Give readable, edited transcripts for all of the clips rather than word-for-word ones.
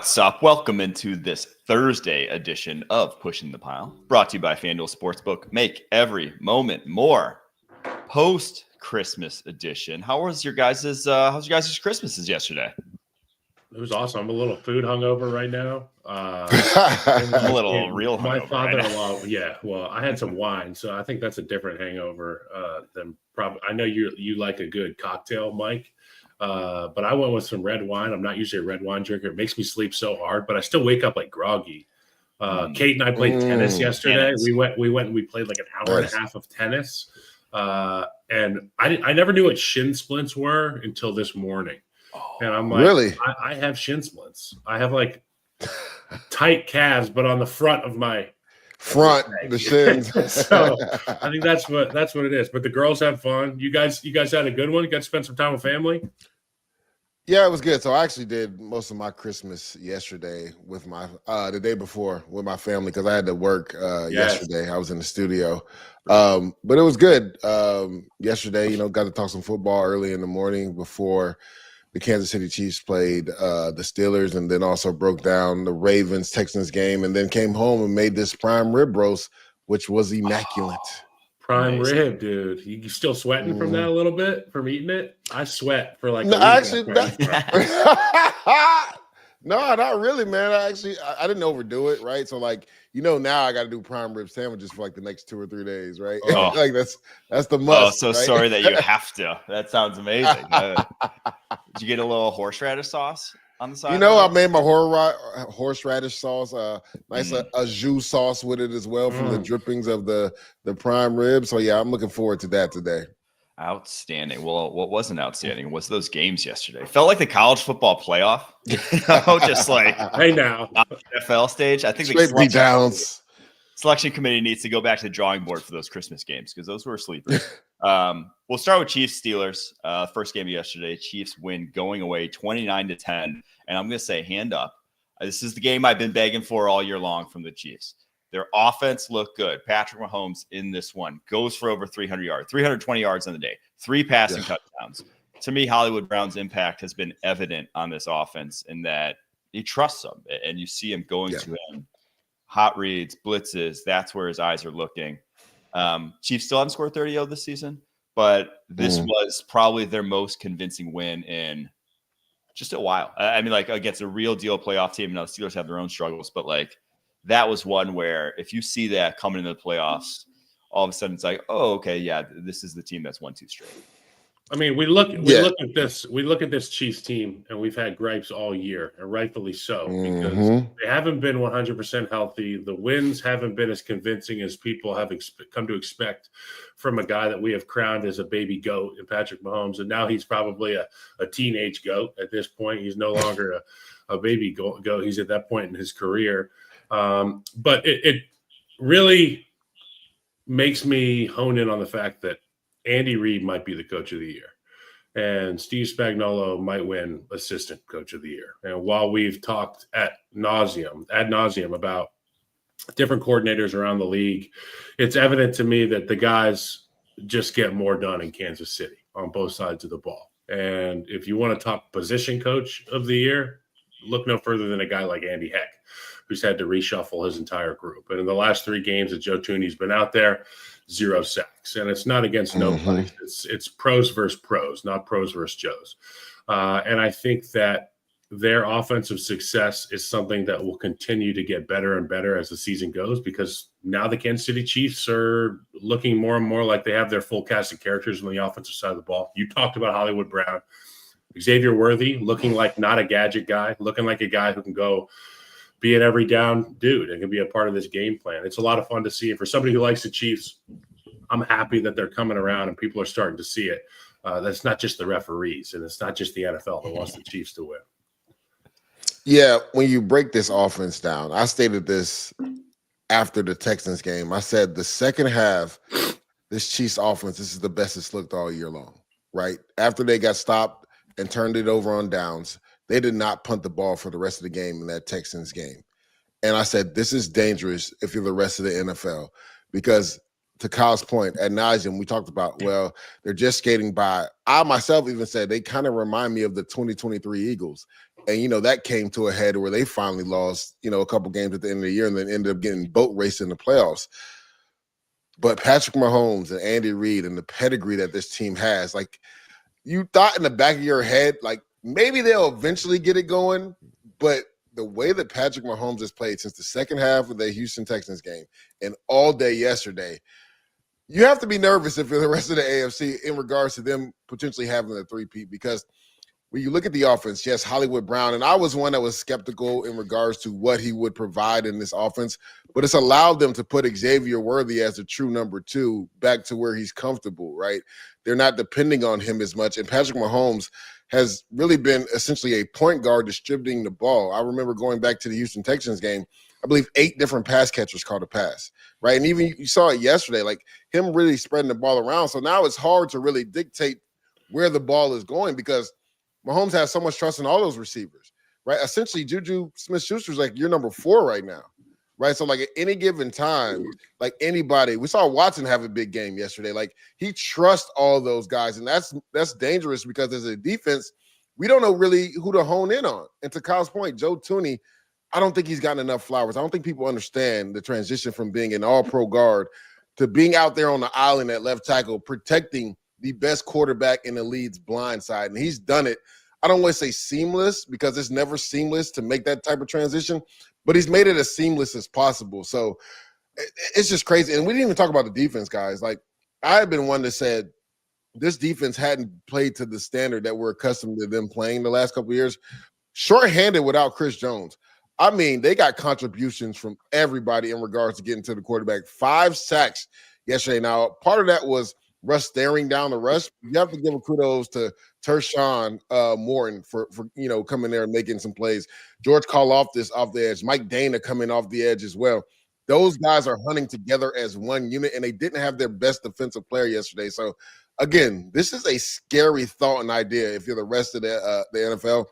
What's up? Welcome into this Thursday edition of Pushing the Pile, brought to you by FanDuel Sportsbook. Make every moment more. Post-Christmas edition. How's your guys' Christmases yesterday? It was awesome. I'm a little food hungover right now. I'm a little real hungover. My father-in-law, well, I had some wine, so I think that's a different hangover than probably. I know you like a good cocktail, Mike. But I went with some red wine. I'm not usually a red wine drinker. It makes me sleep so hard, but I still wake up like groggy. Kate and I played tennis yesterday. We went and we played like an hour and a half of tennis. And I never knew what shin splints were until this morning. And I'm like, really? I have shin splints. I have like tight calves, but on the front of my the shins. So I think that's what it is. But the girls have fun. You guys had a good one. You got to spend some time with family. Yeah, it was good. So I actually did most of my Christmas yesterday with my the day before with my family because I had to work yesterday. I was in the studio. But it was good. Yesterday, got to talk some football early in the morning before the Kansas City Chiefs played the Steelers, and then also broke down the Ravens-Texans game, and then came home and made this prime rib roast, which was immaculate. Prime rib, dude. You still sweating from that a little bit from eating it? I sweat for like no, not really, man. I didn't overdo it, right? So now I got to do prime rib sandwiches for like the next 2 or 3 days, right? Oh. Like that's the must. Oh, so right? sorry that you have to. That sounds amazing. Did you get a little horseradish sauce on the side? I made my horseradish sauce, nice a jus sauce with it as well from the drippings of the prime rib. So yeah, I'm looking forward to that today. Outstanding. Well, what wasn't outstanding was those games yesterday. Felt like the college football playoff. Just like hey now NFL stage. I think straight beat downs. Selection committee needs to go back to the drawing board for those Christmas games because those were sleepers. We'll start with Chiefs Steelers. First game yesterday. Chiefs win going away 29-10. And I'm going to say hand up. This is the game I've been begging for all year long from the Chiefs. Their offense looked good. Patrick Mahomes in this one goes for over 300 yards, 320 yards on the day, 3 passing touchdowns. To me, Hollywood Brown's impact has been evident on this offense in that he trusts them, and you see him going to him. Hot reads, blitzes, that's where his eyes are looking. Chiefs still haven't scored 30 this season, but this was probably their most convincing win in just a while. I mean, against a real deal playoff team. Now the Steelers have their own struggles, but that was one where if you see that coming into the playoffs, all of a sudden it's like, oh, okay, yeah, this is the team that's won 2 straight. I mean, we look at this Chiefs team, and we've had gripes all year, and rightfully so, because they haven't been 100% healthy. The wins haven't been as convincing as people have come to expect from a guy that we have crowned as a baby goat in Patrick Mahomes, and now he's probably a teenage goat at this point. He's no longer a baby goat. He's at that point in his career. But it really makes me hone in on the fact that Andy Reid might be the coach of the year, and Steve Spagnuolo might win assistant coach of the year. And while we've talked ad nauseum about different coordinators around the league, it's evident to me that the guys just get more done in Kansas City on both sides of the ball. And if you want to talk position coach of the year, look no further than a guy like Andy Heck, who's had to reshuffle his entire group. And in the last 3 games that Joe Thuney's been out there, 0 sacks. And it's not against nobody. It's pros versus pros, not pros versus Joes. And I think that their offensive success is something that will continue to get better and better as the season goes, because now the Kansas City Chiefs are looking more and more like they have their full cast of characters on the offensive side of the ball. You talked about Hollywood Brown. Xavier Worthy looking like not a gadget guy, looking like a guy who can go be an every down dude and can be a part of this game plan. It's a lot of fun to see. And for somebody who likes the Chiefs, I'm happy that they're coming around and people are starting to see it. That's not just the referees, and it's not just the NFL that wants the Chiefs to win. Yeah, when you break this offense down, I stated this after the Texans game. I said the second half, this Chiefs offense, this is the best it's looked all year long, right? After they got stopped and turned it over on downs, they did not punt the ball for the rest of the game in that Texans game. And I said, this is dangerous if you're the rest of the NFL, because to Kyle's point, ad nauseum, we talked about, well, they're just skating by. I myself even said they kind of remind me of the 2023 Eagles. And, that came to a head where they finally lost, a couple games at the end of the year and then ended up getting boat raced in the playoffs. But Patrick Mahomes and Andy Reid and the pedigree that this team has, like, you thought in the back of your head, like, maybe they'll eventually get it going. But the way that Patrick Mahomes has played since the second half of the Houston Texans game and all day yesterday, you have to be nervous if you're the rest of the AFC in regards to them potentially having a three-peat, because when you look at the offense, yes, Hollywood Brown, and I was one that was skeptical in regards to what he would provide in this offense, but it's allowed them to put Xavier Worthy as a true number 2 back to where he's comfortable, right? They're not depending on him as much, and Patrick Mahomes has really been essentially a point guard distributing the ball. I remember going back to the Houston Texans game, I believe 8 different pass catchers caught a pass, right? And even you saw it yesterday, like him really spreading the ball around. So now it's hard to really dictate where the ball is going because Mahomes has so much trust in all those receivers, right? Essentially, Juju Smith-Schuster's like your number 4 right now, right? So, like, at any given time, like anybody, we saw Watson have a big game yesterday. Like, he trusts all those guys, and that's dangerous because as a defense, we don't know really who to hone in on. And to Kyle's point, Joe Thuney, I don't think he's gotten enough flowers. I don't think people understand the transition from being an all-pro guard to being out there on the island at left tackle, protecting the best quarterback in the league's blind side. And he's done it. I don't want to say seamless because it's never seamless to make that type of transition, but he's made it as seamless as possible. So it's just crazy. And we didn't even talk about the defense, guys. Like, I had been one that said this defense hadn't played to the standard that we're accustomed to them playing the last couple of years. Short-handed without Chris Jones. I mean, they got contributions from everybody in regards to getting to the quarterback. 5 sacks yesterday. Now, part of that was Russ staring down the rush. You have to give a kudos to Tershawn Morton for coming there and making some plays. George Karlaftis off the edge. Mike Dana coming off the edge as well. Those guys are hunting together as one unit, and they didn't have their best defensive player yesterday. So, again, this is a scary thought and idea if you're the rest of the NFL,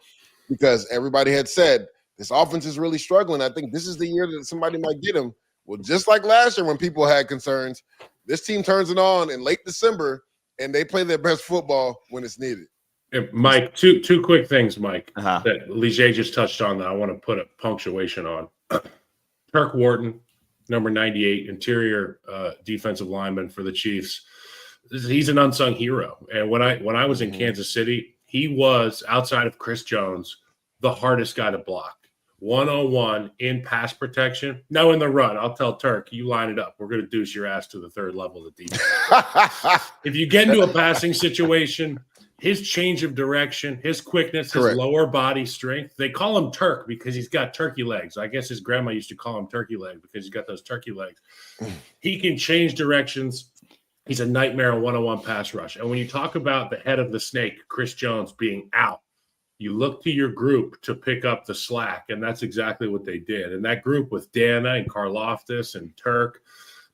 because everybody had said this offense is really struggling. I think this is the year that somebody might get him. Well, just like last year when people had concerns, this team turns it on in late December, and they play their best football when it's needed. And Mike, two quick things, Mike, that Leger just touched on that I want to put a punctuation on. Kirk Wharton, number 98, interior defensive lineman for the Chiefs. He's an unsung hero. And when I was in Kansas City, he was, outside of Chris Jones, the hardest guy to block. 101 in pass protection. Now in the run, I'll tell Turk, you line it up. We're going to deuce your ass to the third level of defense. If you get into a passing situation, his change of direction, his quickness, his lower body strength. They call him Turk because he's got turkey legs. I guess his grandma used to call him turkey leg because he's got those turkey legs. He can change directions. He's a nightmare on one-on-one pass rush. And when you talk about the head of the snake, Chris Jones, being out, you look to your group to pick up the slack, and that's exactly what they did. And that group with Dana and Karlaftis and Turk,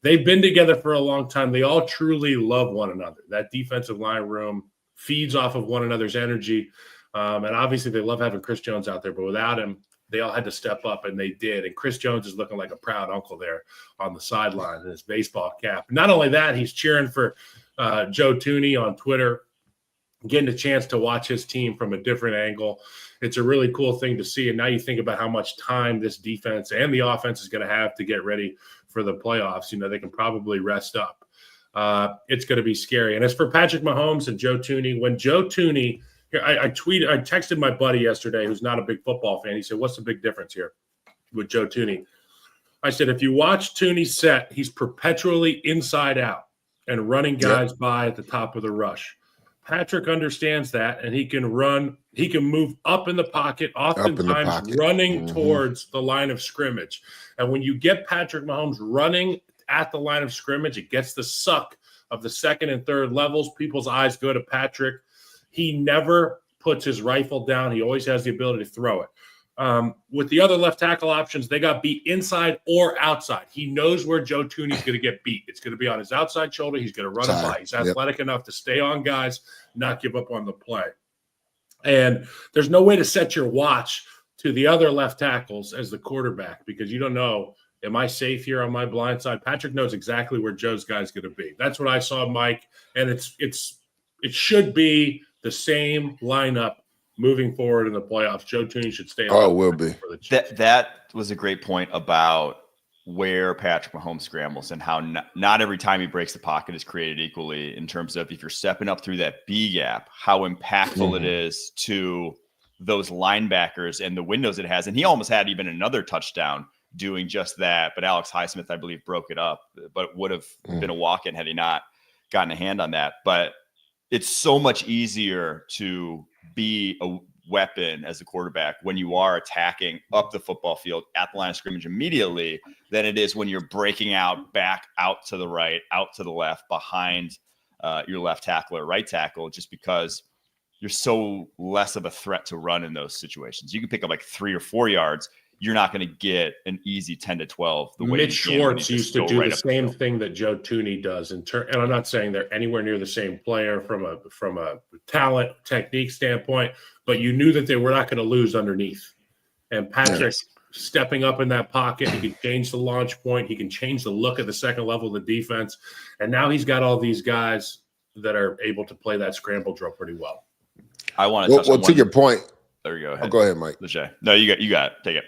they've been together for a long time. They all truly love one another. That defensive line room feeds off of one another's energy. And obviously they love having Chris Jones out there, but without him, they all had to step up, and they did. And Chris Jones is looking like a proud uncle there on the sideline in his baseball cap. Not only that, he's cheering for Joe Thuney on Twitter, getting a chance to watch his team from a different angle. It's a really cool thing to see. And now you think about how much time this defense and the offense is going to have to get ready for the playoffs. You know, they can probably rest up. It's going to be scary. And as for Patrick Mahomes and Joe Thuney, when Joe Thuney, I texted my buddy yesterday who's not a big football fan. He said, what's the big difference here with Joe Thuney? I said, if you watch Thuney set, he's perpetually inside out and running guys by at the top of the rush. Patrick understands that, and he can run. He can move up in the pocket, oftentimes running towards the line of scrimmage. And when you get Patrick Mahomes running at the line of scrimmage, it gets the suck of the second and third levels. People's eyes go to Patrick. He never puts his rifle down. He always has the ability to throw it. With the other left tackle options, they got beat inside or outside. He knows where Joe Thuney's going to get beat. It's going to be on his outside shoulder. He's going to run him by. He's athletic enough to stay on guys, not give up on the play. And there's no way to set your watch to the other left tackles as the quarterback because you don't know, am I safe here on my blind side? Patrick knows exactly where Joe's guy's going to be. That's what I saw, Mike. And it should be the same lineup moving forward in the playoffs. Joe Tooney should stay. Oh, it will be. For the Chiefs. That was a great point about where Patrick Mahomes scrambles and how not every time he breaks the pocket is created equally in terms of if you're stepping up through that B gap, how impactful it is to those linebackers and the windows it has. And he almost had even another touchdown doing just that. But Alex Highsmith, I believe, broke it up, but would have been a walk-in had he not gotten a hand on that. But it's so much easier to be a weapon as a quarterback when you are attacking up the football field at the line of scrimmage immediately than it is when you're breaking out back out to the right, out to the left, behind your left tackle or right tackle, just because you're so less of a threat to run in those situations. You can pick up like 3 or 4 yards. You're not going to get an easy 10 to 12. The way Mitch Schwartz used to do the same thing that Joe Tooney does. And I'm not saying they're anywhere near the same player from a talent technique standpoint, but you knew that they were not going to lose underneath. And Patrick stepping up in that pocket, he can change the launch point. He can change the look at the second level of the defense. And now he's got all these guys that are able to play that scramble drill pretty well. I want to touch on to your point. There you go. Go ahead, Mike. Leger. No, you got it. Take it.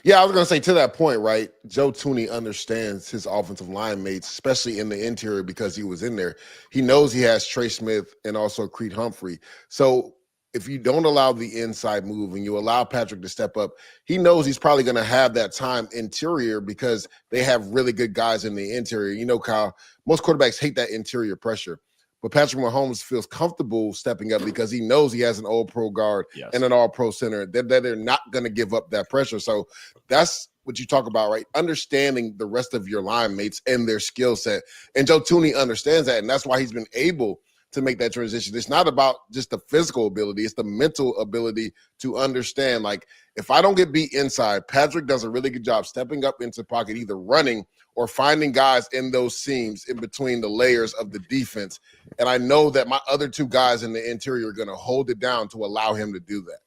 Yeah, I was going to say to that point, right? Joe Tooney understands his offensive line mates, especially in the interior because he was in there. He knows he has Trey Smith and also Creed Humphrey. So if you don't allow the inside move and you allow Patrick to step up, he knows he's probably going to have that time interior because they have really good guys in the interior. You know, Kyle, most quarterbacks hate that interior pressure. But Patrick Mahomes feels comfortable stepping up because he knows he has an all-pro guard and an all-pro center that they're not going to give up that pressure. So that's what you talk about, right? Understanding the rest of your line mates and their skill set. And Joe Tooney understands that, and that's why he's been able to make that transition. It's not about just the physical ability. It's the mental ability to understand, like, if I don't get beat inside, Patrick does a really good job stepping up into the pocket, either running or finding guys in those seams in between the layers of the defense. And I know that my other 2 guys in the interior are going to hold it down to allow him to do that.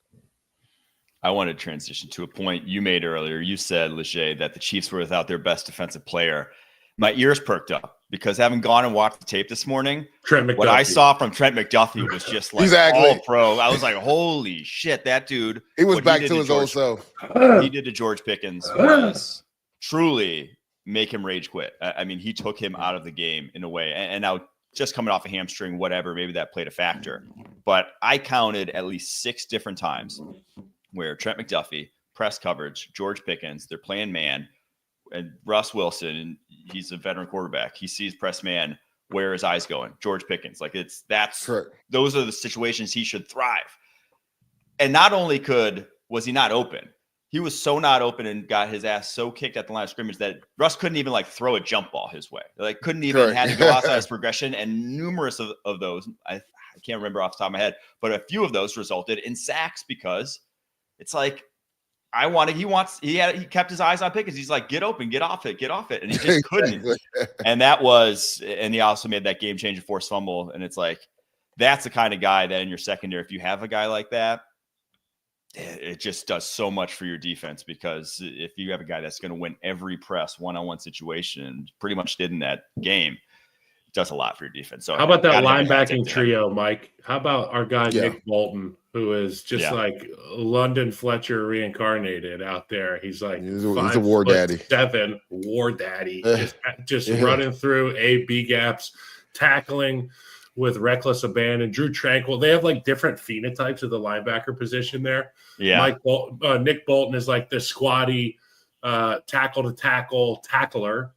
I want to transition to a point you made earlier. You said, Leger, that the Chiefs were without their best defensive player. My ears perked up because having gone and watched the tape this morning, what I saw from Trent McDuffie was just like all pro. I was like, holy shit, that dude. He was back to his old self. He did to George Pickens was truly make him rage quit. I mean, he took him out of the game in a way. And now just coming off a hamstring, whatever, maybe that played a factor. But I counted at least 6 different times where Trent McDuffie, press coverage, George Pickens, they're playing man, and Russ Wilson, and he's a veteran quarterback. He sees press man, where are his eyes going? George Pickens. Like those are the situations he should thrive. And not only was he not open, he was so not open and got his ass so kicked at the line of scrimmage that Russ couldn't even like throw a jump ball his way. Like couldn't even had to go outside his progression. And numerous of those, I can't remember off the top of my head, but a few of those resulted in sacks because it's like, he kept his eyes on Pickens. He's like, get open, get off it. And he just couldn't. And he also made that game changer forced fumble. And it's like, that's the kind of guy that in your secondary, if you have a guy like that, it just does so much for your defense, because if you have a guy that's going to win every press one-on-one situation, pretty much did in that game, it does a lot for your defense. So how about that linebacking trio, Mike? How about our guy Nick Bolton, who is just like London Fletcher reincarnated out there? He's like he's a war daddy, 7 war daddy, just running through A/B gaps, tackling with reckless abandon. Drew Tranquil, they have like different phenotypes of the linebacker position there. Yeah, Nick Bolton is like the squatty tackle to tackle tackler.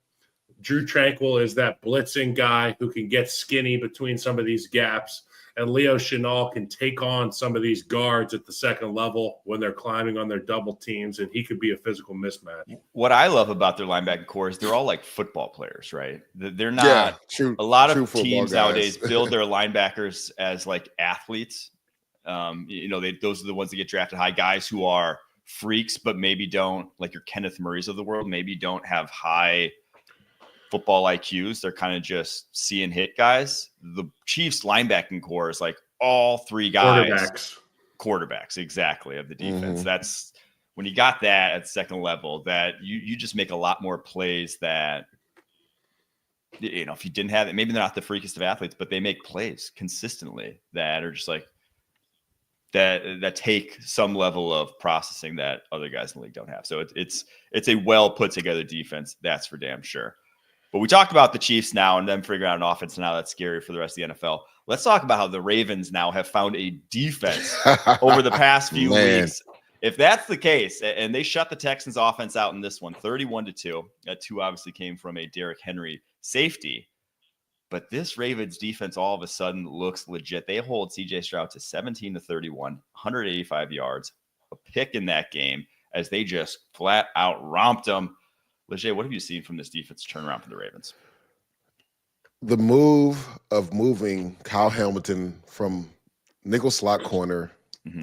Drew Tranquil is that blitzing guy who can get skinny between some of these gaps. And Leo Chenal can take on some of these guards at the second level when they're climbing on their double teams, and he could be a physical mismatch. What I love about their linebacking core is they're all like football players, right? They're not a lot of teams nowadays build their linebackers as like athletes. Those are the ones that get drafted high, guys who are freaks, but maybe don't, like your Kenneth Murrays of the world, maybe don't have high football IQs. They're kind of just see and hit guys. The Chiefs linebacking core is like all 3 guys, quarterbacks exactly of the defense. That's when you got that at second level, that you just make a lot more plays that, if you didn't have it, maybe they're not the freakiest of athletes, but they make plays consistently that are just like, that take some level of processing that other guys in the league don't have. So it's a well put together defense. That's for damn sure. But we talked about the Chiefs now and them figuring out an offense now that's scary for the rest of the NFL. Let's talk about how the Ravens now have found a defense over the past few weeks. If that's the case, and they shut the Texans offense out in this one, 31-2. That 2 obviously came from a Derrick Henry safety. But this Ravens defense all of a sudden looks legit. They hold CJ Stroud to 17-31, 185 yards, a pick in that game as they just flat out romped them. Leger, what have you seen from this defense turnaround for the Ravens? The move of moving Kyle Hamilton from nickel slot corner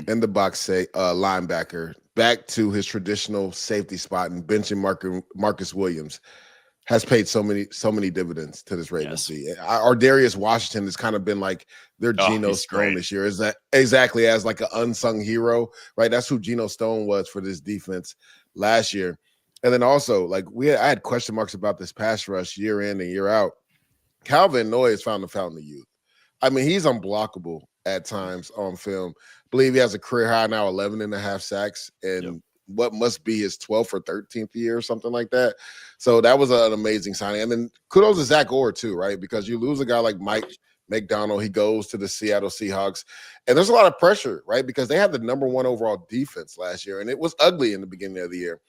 in the box linebacker back to his traditional safety spot and benching Marcus Williams has paid so many dividends to this Ravens team. Darius Washington has kind of been like their Geno Stone this year. Is that exactly as like an unsung hero, right? That's who Geno Stone was for this defense last year. And then also, like I had question marks about this pass rush year in and year out. Calvin Noy has found the fountain of youth. I mean, he's unblockable at times on film. I believe he has a career high now, 11 and a half sacks, and what must be his 12th or 13th year or something like that. So that was an amazing signing. And then kudos to Zach Orr too, right? Because you lose a guy like Mike McDonald, he goes to the Seattle Seahawks, and there's a lot of pressure, right? Because they had the number 1 overall defense last year, and it was ugly in the beginning of the year.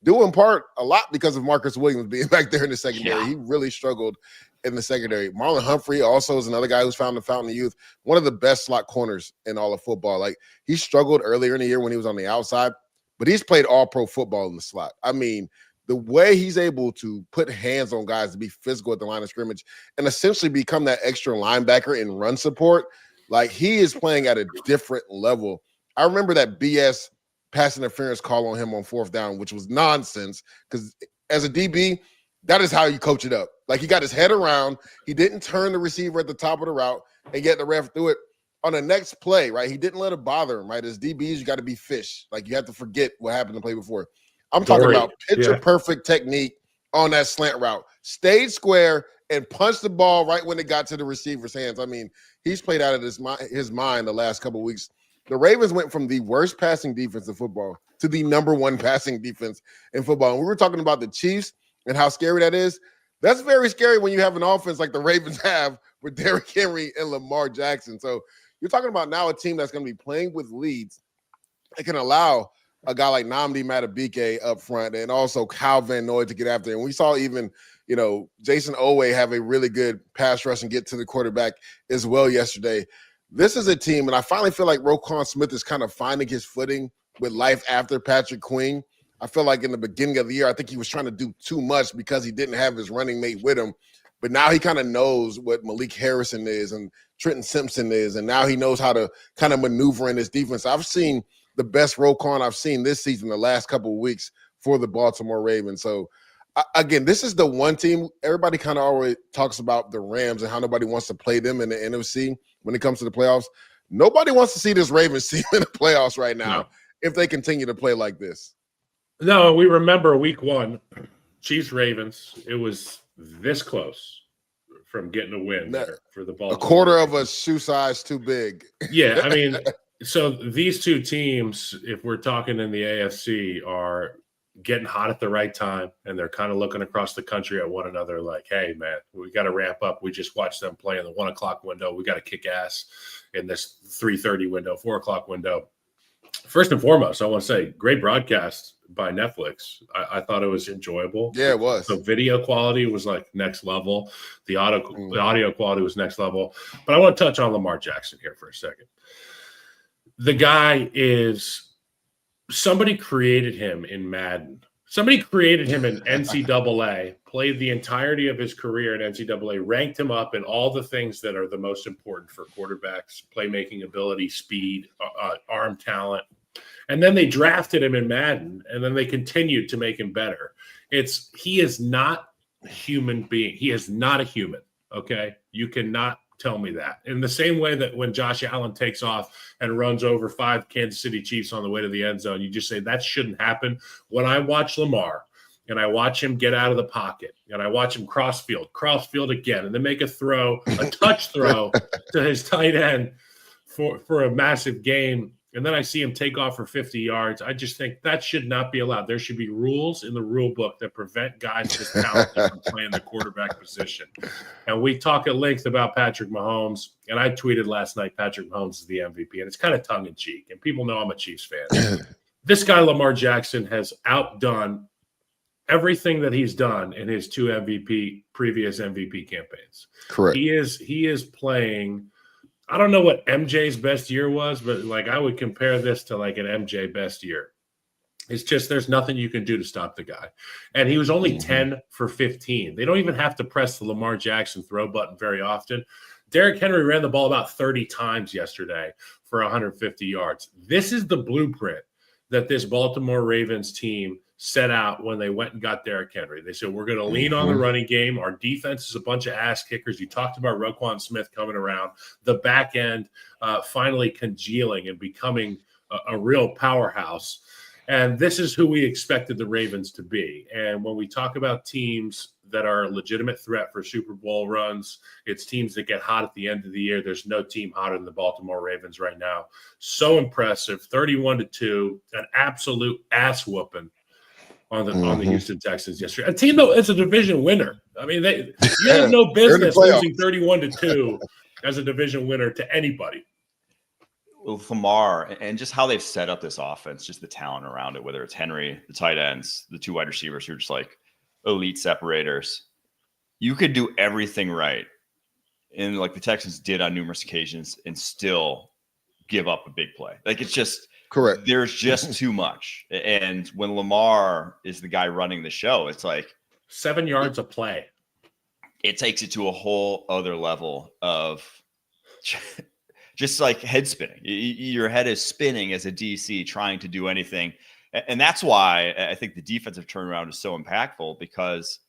Due in part a lot because of Marcus Williams being back there in the secondary. He really struggled in the secondary. Marlon Humphrey also is another guy who's found the fountain of youth, one of the best slot corners in all of football. Like, he struggled earlier in the year when he was on the outside, but he's played all pro football in the slot. I mean, the way he's able to put hands on guys to be physical at the line of scrimmage and essentially become that extra linebacker in run support, like, he is playing at a different level. I remember that BS pass interference call on him on 4th down, which was nonsense, because as a DB, that is how you coach it up. Like, he got his head around, he didn't turn the receiver at the top of the route, and yet the ref threw it on the next play, right? He didn't let it bother him, right? As DBs, you got to be fish. Like, you have to forget what happened the play before. I'm talking about picture-perfect technique on that slant route. Stayed square and punched the ball right when it got to the receiver's hands. I mean, he's played out of his mind the last couple of weeks. The Ravens went from the worst passing defense in football to the number 1 passing defense in football. And we were talking about the Chiefs and how scary that is. That's very scary when you have an offense like the Ravens have with Derrick Henry and Lamar Jackson. So you're talking about now a team that's going to be playing with leads. It can allow a guy like Nnamdi Madubuike up front and also Kyle Van Noy to get after. And we saw even, Jason Owe have a really good pass rush and get to the quarterback as well yesterday. This is a team, and I finally feel like Roquan Smith is kind of finding his footing with life after Patrick Queen. I feel like in the beginning of the year, I think he was trying to do too much because he didn't have his running mate with him. But now he kind of knows what Malik Harrison is and Trenton Simpson is, and now he knows how to kind of maneuver in this defense. I've seen the best Roquan I've seen this season the last couple of weeks for the Baltimore Ravens. So, again, this is the one team everybody kind of always talks about the Rams and how nobody wants to play them in the NFC when it comes to the playoffs. Nobody wants to see this Ravens team in the playoffs right now if they continue to play like this. No, we remember week 1, Chiefs-Ravens. It was this close from getting a win for the Baltimore. A quarter of a shoe size too big. Yeah, I mean, so these two teams, if we're talking in the AFC, are getting hot at the right time, and they're kind of looking across the country at one another like, hey, man, we got to ramp up. We just watched them play in the 1 o'clock window. We got to kick ass in this 3:30 window, 4 o'clock window. First and foremost, I want to say great broadcast by Netflix. I thought it was enjoyable. Yeah, it was. The video quality was like next level. The audio quality was next level. But I want to touch on Lamar Jackson here for a second. The guy is – somebody created him in Madden. Somebody created him in NCAA, played the entirety of his career at NCAA, ranked him up in all the things that are the most important for quarterbacks: playmaking ability, speed, arm talent. And then they drafted him in Madden, and then they continued to make him better. He is not a human being. He is not a human, okay? You cannot tell me that. In the same way that when Josh Allen takes off and runs over 5 Kansas City Chiefs on the way to the end zone, you just say that shouldn't happen. When I watch Lamar and I watch him get out of the pocket and I watch him cross field again, and then make a throw, a touch throw to his tight end for a massive gain, and then I see him take off for 50 yards. I just think that should not be allowed. There should be rules in the rule book that prevent guys this talented from playing the quarterback position. And we talk at length about Patrick Mahomes, and I tweeted last night Patrick Mahomes is the MVP, and it's kind of tongue-in-cheek, and people know I'm a Chiefs fan. This guy, Lamar Jackson, has outdone everything that he's done in his two previous MVP campaigns. Correct. He is playing – I don't know what MJ's best year was, but like I would compare this to like an MJ best year. It's just there's nothing you can do to stop the guy. And he was only 10 for 15. They don't even have to press the Lamar Jackson throw button very often. Derrick Henry ran the ball about 30 times yesterday for 150 yards. This is the blueprint that this Baltimore Ravens team set out when they went and got Derrick Henry. They said, we're going to lean on the running game. Our defense is a bunch of ass kickers. You talked about Roquan Smith coming around. The back end finally congealing and becoming a real powerhouse. And this is who we expected the Ravens to be. And when we talk about teams that are a legitimate threat for Super Bowl runs, it's teams that get hot at the end of the year. There's no team hotter than the Baltimore Ravens right now. So impressive, 31-2, an absolute ass whooping on the Houston Texans yesterday. A team that is a division winner. I mean, you have no business losing 31-2 as a division winner to anybody. With Lamar and just how they've set up this offense, just the talent around it, whether it's Henry, the tight ends, the two wide receivers who are just like elite separators. You could do everything right. And like the Texans did on numerous occasions and still give up a big play. Like it's just correct. There's just too much. And when Lamar is the guy running the show, it's like 7 yards a play. It takes it to a whole other level of just like head spinning. Your head is spinning as a DC trying to do anything. And that's why I think the defensive turnaround is so impactful, because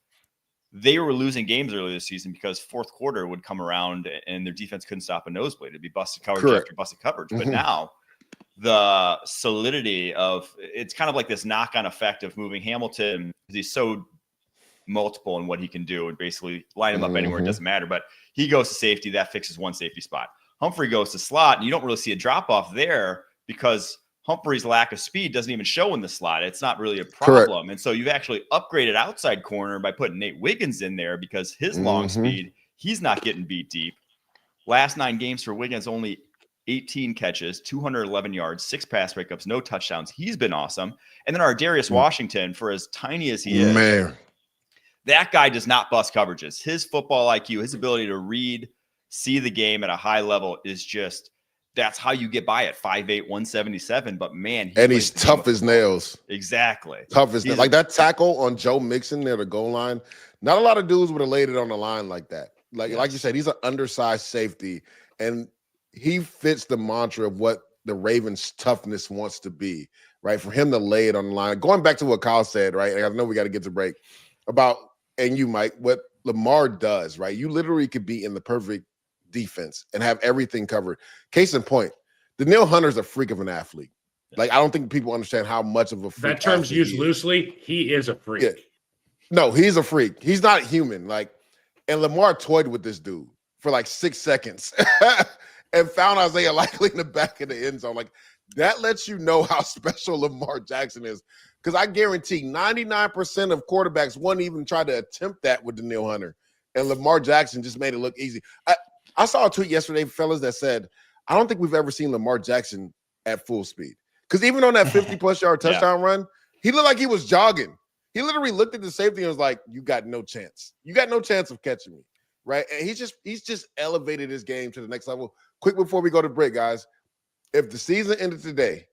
they were losing games earlier this season because fourth quarter would come around and their defense couldn't stop a nosebleed. It'd be busted coverage after busted coverage. But now the solidity of it's kind of like this knock-on effect of moving Hamilton, because he's so multiple in what he can do and basically line him up anywhere. It doesn't matter. But he goes to safety. That fixes one safety spot. Humphrey goes to slot, and you don't really see a drop-off there because Humphrey's lack of speed doesn't even show in the slot. It's not really a problem. Correct. And so you've actually upgraded outside corner by putting Nate Wiggins in there because his long speed, he's not getting beat deep. Last 9 games for Wiggins, only 18 catches, 211 yards, 6 pass breakups, no touchdowns. He's been awesome. And then our Darius Washington, for as tiny as he is, that guy does not bust coverages. His football IQ, his ability to read, see the game at a high level is just, that's how you get by at 5'8", 177. But man, he's tough as nails. Exactly. Tough as nails. Like that tackle on Joe Mixon near the goal line. Not a lot of dudes would have laid it on the line like that. Like you said, he's an undersized safety, and he fits the mantra of what the Ravens' toughness wants to be, right? For him to lay it on the line. Going back to what Kyle said, right? I know we got to get to break about, and you, Mike, what Lamar does, right? You literally could be in the perfect defense and have everything covered. Case in point, Danielle Hunter's a freak of an athlete. Like, I don't think people understand how much of a freak. That term's used loosely. He is a freak. Yeah. No, he's a freak. He's not human. Like, and Lamar toyed with this dude for like 6 seconds and found Isaiah Likely in the back of the end zone. Like, that lets you know how special Lamar Jackson is. Because I guarantee 99% of quarterbacks wouldn't even try to attempt that with Danielle Hunter. And Lamar Jackson just made it look easy. I saw a tweet yesterday, fellas, that said, I don't think we've ever seen Lamar Jackson at full speed. Because even on that 50-plus yard touchdown run, he looked like he was jogging. He literally looked at the safety and was like, you got no chance. You got no chance of catching me, right? And he's just elevated his game to the next level. Quick before we go to break, guys, if the season ended today,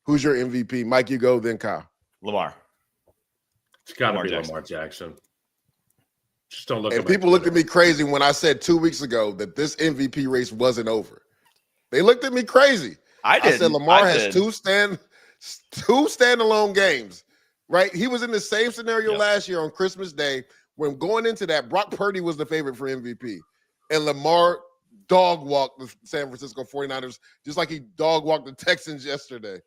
who's your MVP? Mike, you go, then Kyle. Lamar. It's got to be Lamar Jackson. Just don't look. And people looked at me crazy when I said 2 weeks ago that this MVP race wasn't over. They looked at me crazy. I said Lamar has two standalone games, right? He was in the same scenario last year on Christmas Day when going into that, Brock Purdy was the favorite for MVP. And Lamar dog walked the San Francisco 49ers just like he dog walked the Texans yesterday.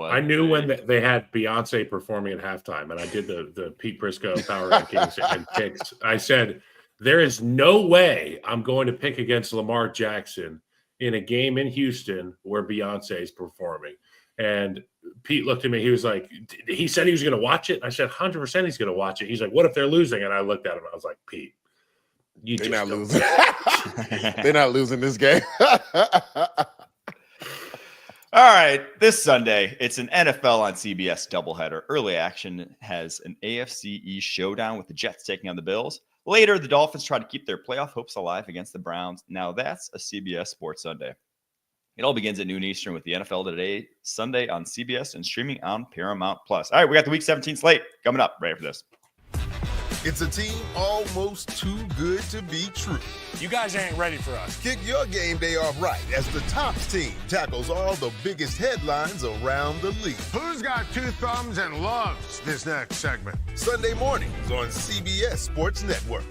I knew when they had Beyonce performing at halftime, and I did the Pete Briscoe Power Rankings and picks. I said, there is no way I'm going to pick against Lamar Jackson in a game in Houston where Beyonce is performing. And Pete looked at me. He was like, he said he was going to watch it. I said, 100% he's going to watch it. He's like, what if they're losing? And I looked at him. I was like, Pete, they're not losing. They're not losing this game. All right, this Sunday, it's an NFL on CBS doubleheader. Early action has an AFC East showdown with the Jets taking on the Bills. Later, the Dolphins try to keep their playoff hopes alive against the Browns. Now, that's a CBS Sports Sunday. It all begins at noon Eastern with the NFL Today Sunday on CBS and streaming on Paramount+. All right, we got the Week 17 slate coming up. Ready for this. It's a team almost too good to be true. You guys ain't ready for us. Kick your game day off right as the Tops team tackles all the biggest headlines around the league. Who's got two thumbs and loves this next segment? Sunday mornings on CBS Sports Network.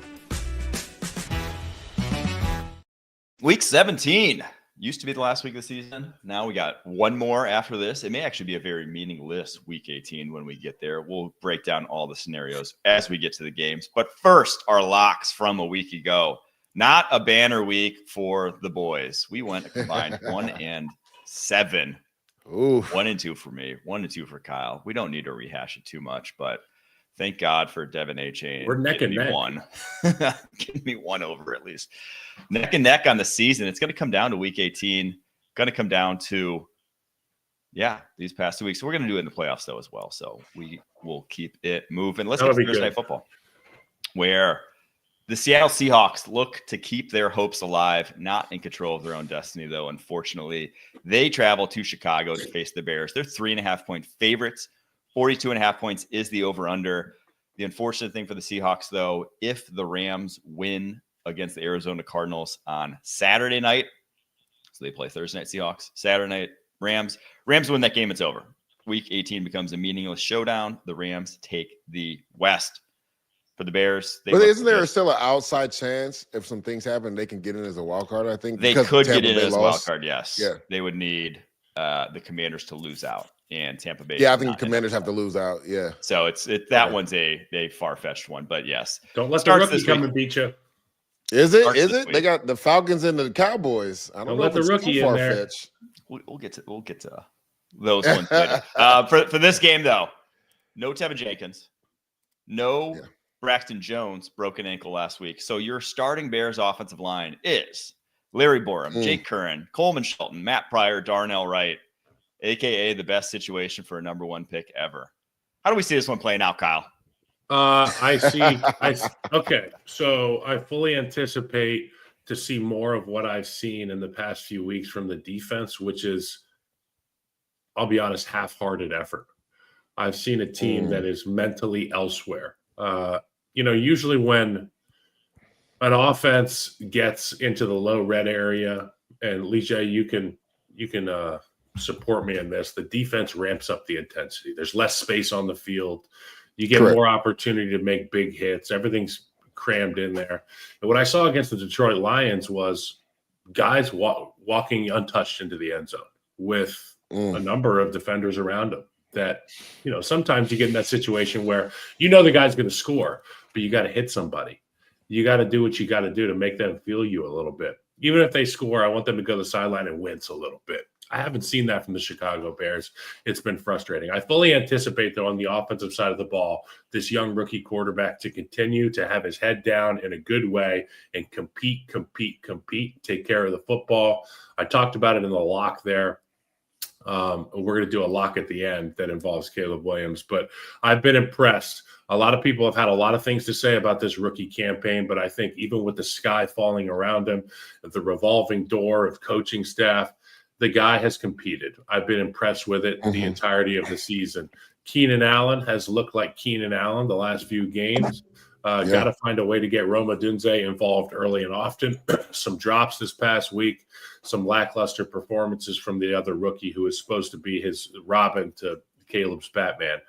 Week 17 used to be the last week of the season. Now we got one more after this. It may actually be a very meaningless Week 18 when we get there. We'll break down all the scenarios as we get to the games. But first, our locks from a week ago. Not a banner week for the boys. We went a combined 1-7. Ooh. 1-2 for me, 1-2 for Kyle. We don't need to rehash it too much, but thank God for Devin A. Chain. We're neck and neck. One. Give me one over at least. Neck and neck on the season. It's going to come down to Week 18. Going to come down to, these past 2 weeks. So we're going to do it in the playoffs, though, as well. So we will keep it moving. Let's get to Thursday Night Football, where the Seattle Seahawks look to keep their hopes alive, not in control of their own destiny, though, unfortunately. They travel to Chicago to face the Bears. They're 3.5-point favorites. 42.5 points is the over-under. The unfortunate thing for the Seahawks, though, if the Rams win against the Arizona Cardinals on Saturday night, so they play Thursday night Seahawks, Saturday night Rams win that game, it's over. Week 18 becomes a meaningless showdown. The Rams take the West. For the Bears, but isn't there still an outside chance if some things happen, they can get in as a wild card? I think they could get in as a wild card. Yes, they would need the Commanders to lose out, and Tampa Bay. Yeah, I think the Commanders have to lose out. Yeah, so that one's a far fetched one, but yes, don't let the rookie come and beat you. Is it? Is it? They got the Falcons and the Cowboys. I don't know let the rookie in there. We'll get to those ones later. For this game though, no Tevin Jenkins, no. Yeah. Braxton Jones, broken ankle last week. So your starting Bears offensive line is Larry Borum, Jake Curran, Coleman Shelton, Matt Pryor, Darnell Wright, a.k.a. the best situation for a number one pick ever. How do we see this one playing out, Kyle? Okay, so I fully anticipate to see more of what I've seen in the past few weeks from the defense, which is, I'll be honest, half-hearted effort. I've seen a team that is mentally elsewhere. Usually when an offense gets into the low red area, and Leger, you can support me in this, the defense ramps up the intensity. There's less space on the field. You get more opportunity to make big hits. Everything's crammed in there. And what I saw against the Detroit Lions was guys walking untouched into the end zone with a number of defenders around them. That, sometimes you get in that situation where the guy's going to score, but you got to hit somebody. You got to do what you got to do to make them feel you a little bit. Even if they score, I want them to go to the sideline and wince a little bit. I haven't seen that from the Chicago Bears. It's been frustrating. I fully anticipate, though, on the offensive side of the ball, this young rookie quarterback to continue to have his head down in a good way and compete, take care of the football. I talked about it in the lock there. We're going to do a lock at the end that involves Caleb Williams, but I've been impressed. A lot of people have had a lot of things to say about this rookie campaign, but I think even with the sky falling around him, the revolving door of coaching staff, the guy has competed. I've been impressed with it the entirety of the season. Keenan Allen has looked like Keenan Allen the last few games. Got to find a way to get Roma Dunze involved early and often. Some drops this past week, some lackluster performances from the other rookie who is supposed to be his Robin to Caleb's Batman.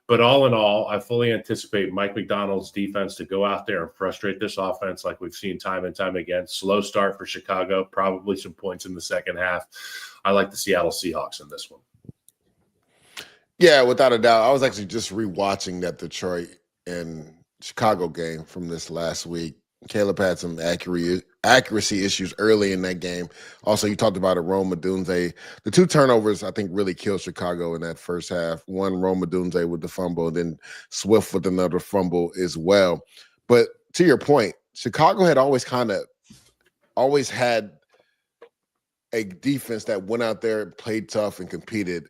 But all in all, I fully anticipate Mike McDonald's defense to go out there and frustrate this offense like we've seen time and time again. Slow start for Chicago, probably some points in the second half. I like the Seattle Seahawks in this one. Yeah, without a doubt. I was actually just rewatching that Detroit and Chicago game from this last week. Caleb had some accuracy issues early in that game. Also, you talked about it, Rome Odunze. The 2 turnovers, I think, really killed Chicago in that first half. One, Rome Odunze with the fumble, and then Swift with another fumble as well. But to your point, Chicago had always had a defense that went out there, played tough, and competed.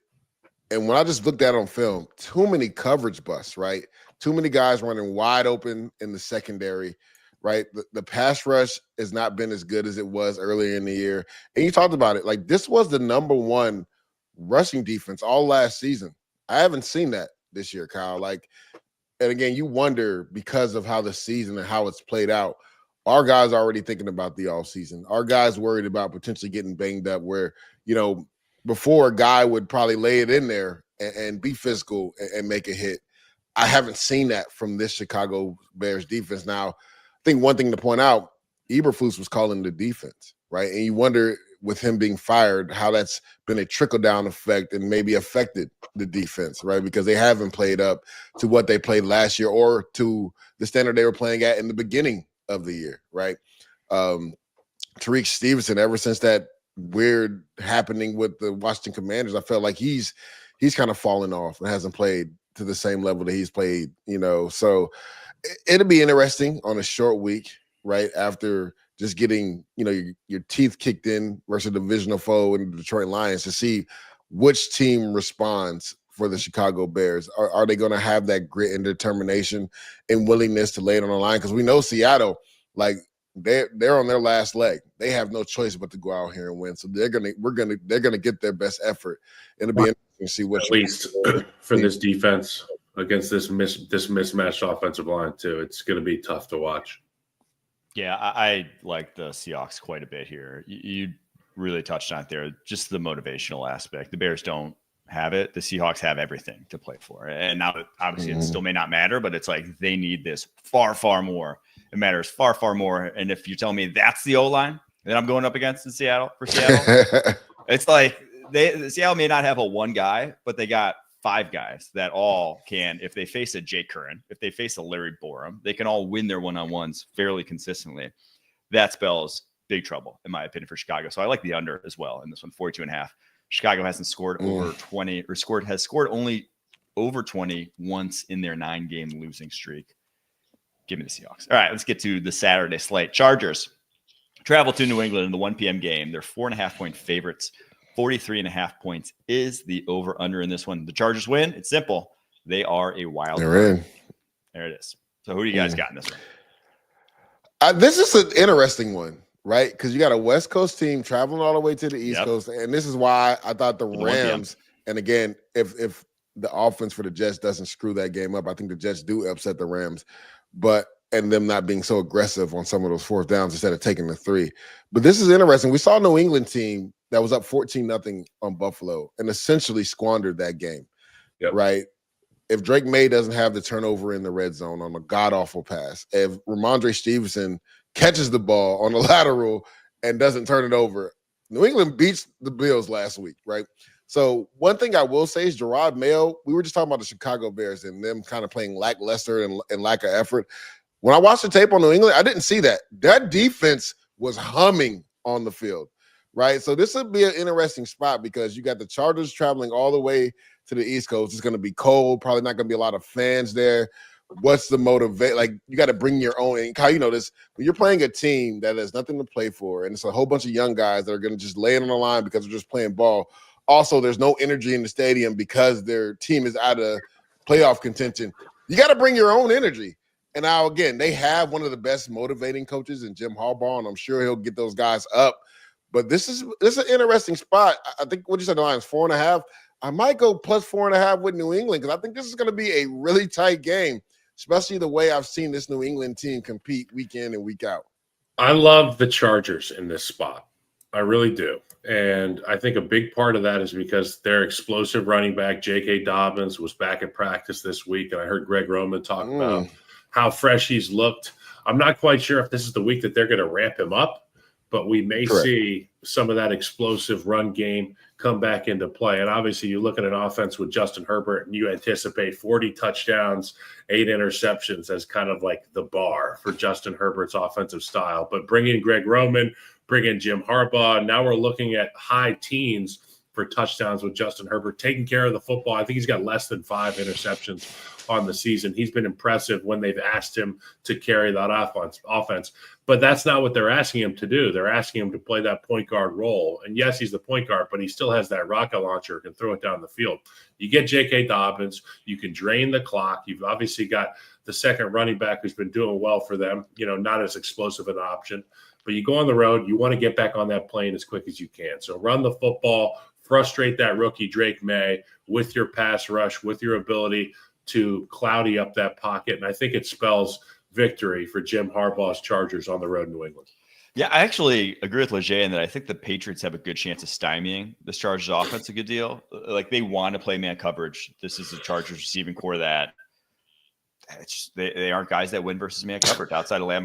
And when I just looked at it on film, too many coverage busts, right? Too many guys running wide open in the secondary, right? The pass rush has not been as good as it was earlier in the year. And you talked about it. Like, this was the number 1 rushing defense all last season. I haven't seen that this year, Kyle. Like, and again, you wonder, because of how the season and how it's played out, our guys already thinking about the offseason. Our guys worried about potentially getting banged up where, before a guy would probably lay it in there and be physical and make a hit. I haven't seen that from this Chicago Bears defense. Now, I think one thing to point out, Eberflus was calling the defense, right? And you wonder, with him being fired, how that's been a trickle-down effect and maybe affected the defense, right? Because they haven't played up to what they played last year or to the standard they were playing at in the beginning of the year, right? Tariq Stevenson, ever since that weird happening with the Washington Commanders, I felt like he's kind of fallen off and hasn't played to the same level that he's played, So it'll be interesting on a short week, right? After just getting, your teeth kicked in versus a divisional foe in the Detroit Lions, to see which team responds for the Chicago Bears. Are they going to have that grit and determination and willingness to lay it on the line? Because we know Seattle, like, they're on their last leg. They have no choice but to go out here and win. So they're gonna get their best effort. And it'll be interesting to see what, at least for this defense against this mismatched offensive line too. It's going to be tough to watch. Yeah, I like the Seahawks quite a bit here. You really touched on it there, just the motivational aspect. The Bears don't have it. The Seahawks have everything to play for. And now, obviously, it still may not matter, but it's like they need this far, far more. It matters far, far more. And if you tell me that's the O-line that I'm going up against in Seattle, it's like Seattle may not have a 1 guy, but they got 5 guys that all can, if they face a Jake Curran, if they face a Larry Borum, they can all win their one-on-ones fairly consistently. That spells big trouble, in my opinion, for Chicago. So I like the under as well in this one, 42.5. Chicago hasn't scored over 20 or has scored only over 20 once in their 9-game losing streak. Give me the Seahawks. All right, let's get to the Saturday slate. Chargers travel to New England in the 1 p.m. game. They're 4.5-point favorites. 43.5 points is the over-under in this one. The Chargers win. It's simple. They are a wild card. They're in. There it is. So who do you guys got in this one? This is an interesting one, right? Because you got a West Coast team traveling all the way to the East Coast. And this is why I thought the Rams, and again, if the offense for the Jets doesn't screw that game up, I think the Jets do upset the Rams. And them not being so aggressive on some of those 4th downs instead of taking the 3. But this is interesting. We saw a New England team that was up 14-0 on Buffalo and essentially squandered that game, right? If Drake May doesn't have the turnover in the red zone on a god-awful pass, if Ramondre Stevenson catches the ball on a lateral and doesn't turn it over, New England beats the Bills last week, right? So one thing I will say is Gerard Mayo, we were just talking about the Chicago Bears and them kind of playing lackluster and lack of effort. When I watched the tape on New England, I didn't see that. That defense was humming on the field, right? So this would be an interesting spot because you got the Chargers traveling all the way to the East Coast. It's going to be cold, probably not going to be a lot of fans there. What's the motivate? Like, you got to bring your own. And Kyle, you know this, when you're playing a team that has nothing to play for, and it's a whole bunch of young guys that are going to just lay it on the line because they're just playing ball. Also, there's no energy in the stadium because their team is out of playoff contention. You got to bring your own energy. And now, again, they have one of the best motivating coaches in Jim Harbaugh, and I'm sure he'll get those guys up. But this is an interesting spot. I think what you said, the line is 4.5. I might go plus 4.5 with New England because I think this is going to be a really tight game, especially the way I've seen this New England team compete week in and week out. I love the Chargers in this spot. I really do. And I think a big part of that is because their explosive running back, J.K. Dobbins, was back in practice this week. And I heard Greg Roman talk about how fresh he's looked. I'm not quite sure if this is the week that they're going to ramp him up, but we may see some of that explosive run game come back into play. And obviously you look at an offense with Justin Herbert and you anticipate 40 touchdowns, 8 interceptions as kind of like the bar for Justin Herbert's offensive style. But bring in Greg Roman, bring in Jim Harbaugh. Now we're looking at high teens for touchdowns with Justin Herbert, taking care of the football. I think he's got less than 5 interceptions on the season. He's been impressive when they've asked him to carry that offense. But that's not what they're asking him to do. They're asking him to play that point guard role. And yes, he's the point guard, but he still has that rocket launcher, can throw it down the field. You get J.K. Dobbins, you can drain the clock. You've obviously got the second running back who's been doing well for them, not as explosive an option. But you go on the road, you want to get back on that plane as quick as you can. So run the football, frustrate that rookie Drake May with your pass rush, with your ability to cloudy up that pocket. And I think it spells victory for Jim Harbaugh's Chargers on the road in New England. Yeah, I actually agree with Leger in that I think the Patriots have a good chance of stymieing this Chargers offense a good deal. Like, they want to play man coverage. This is the Chargers receiving core that they aren't guys that win versus man coverage outside of Lamb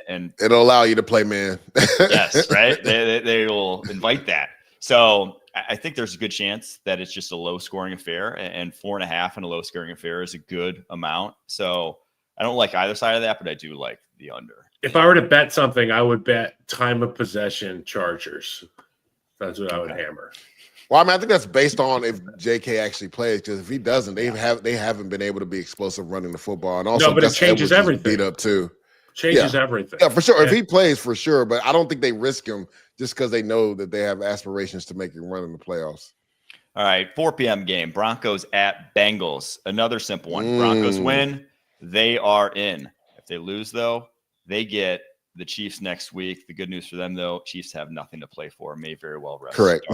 and it'll allow you to play man. Yes, right? They will invite that. So I think there's a good chance that it's just a low-scoring affair, and 4.5 in a low-scoring affair is a good amount. So I don't like either side of that, but I do like the under. If I were to bet something, I would bet time of possession Chargers. That's what I would hammer. Well, I think that's based on if J.K. actually plays, because if he doesn't, they haven't been able to be explosive running the football. And also, no, but it changes everything. Beat up too. Changes everything. Yeah, for sure. If he plays, for sure. But I don't think they risk him just because they know that they have aspirations to make him run in the playoffs. All right, 4 p.m. game, Broncos at Bengals. Another simple one. Broncos win, they are in. If they lose, though, they get the Chiefs next week. The good news for them, though, Chiefs have nothing to play for. May very well rest. Correct.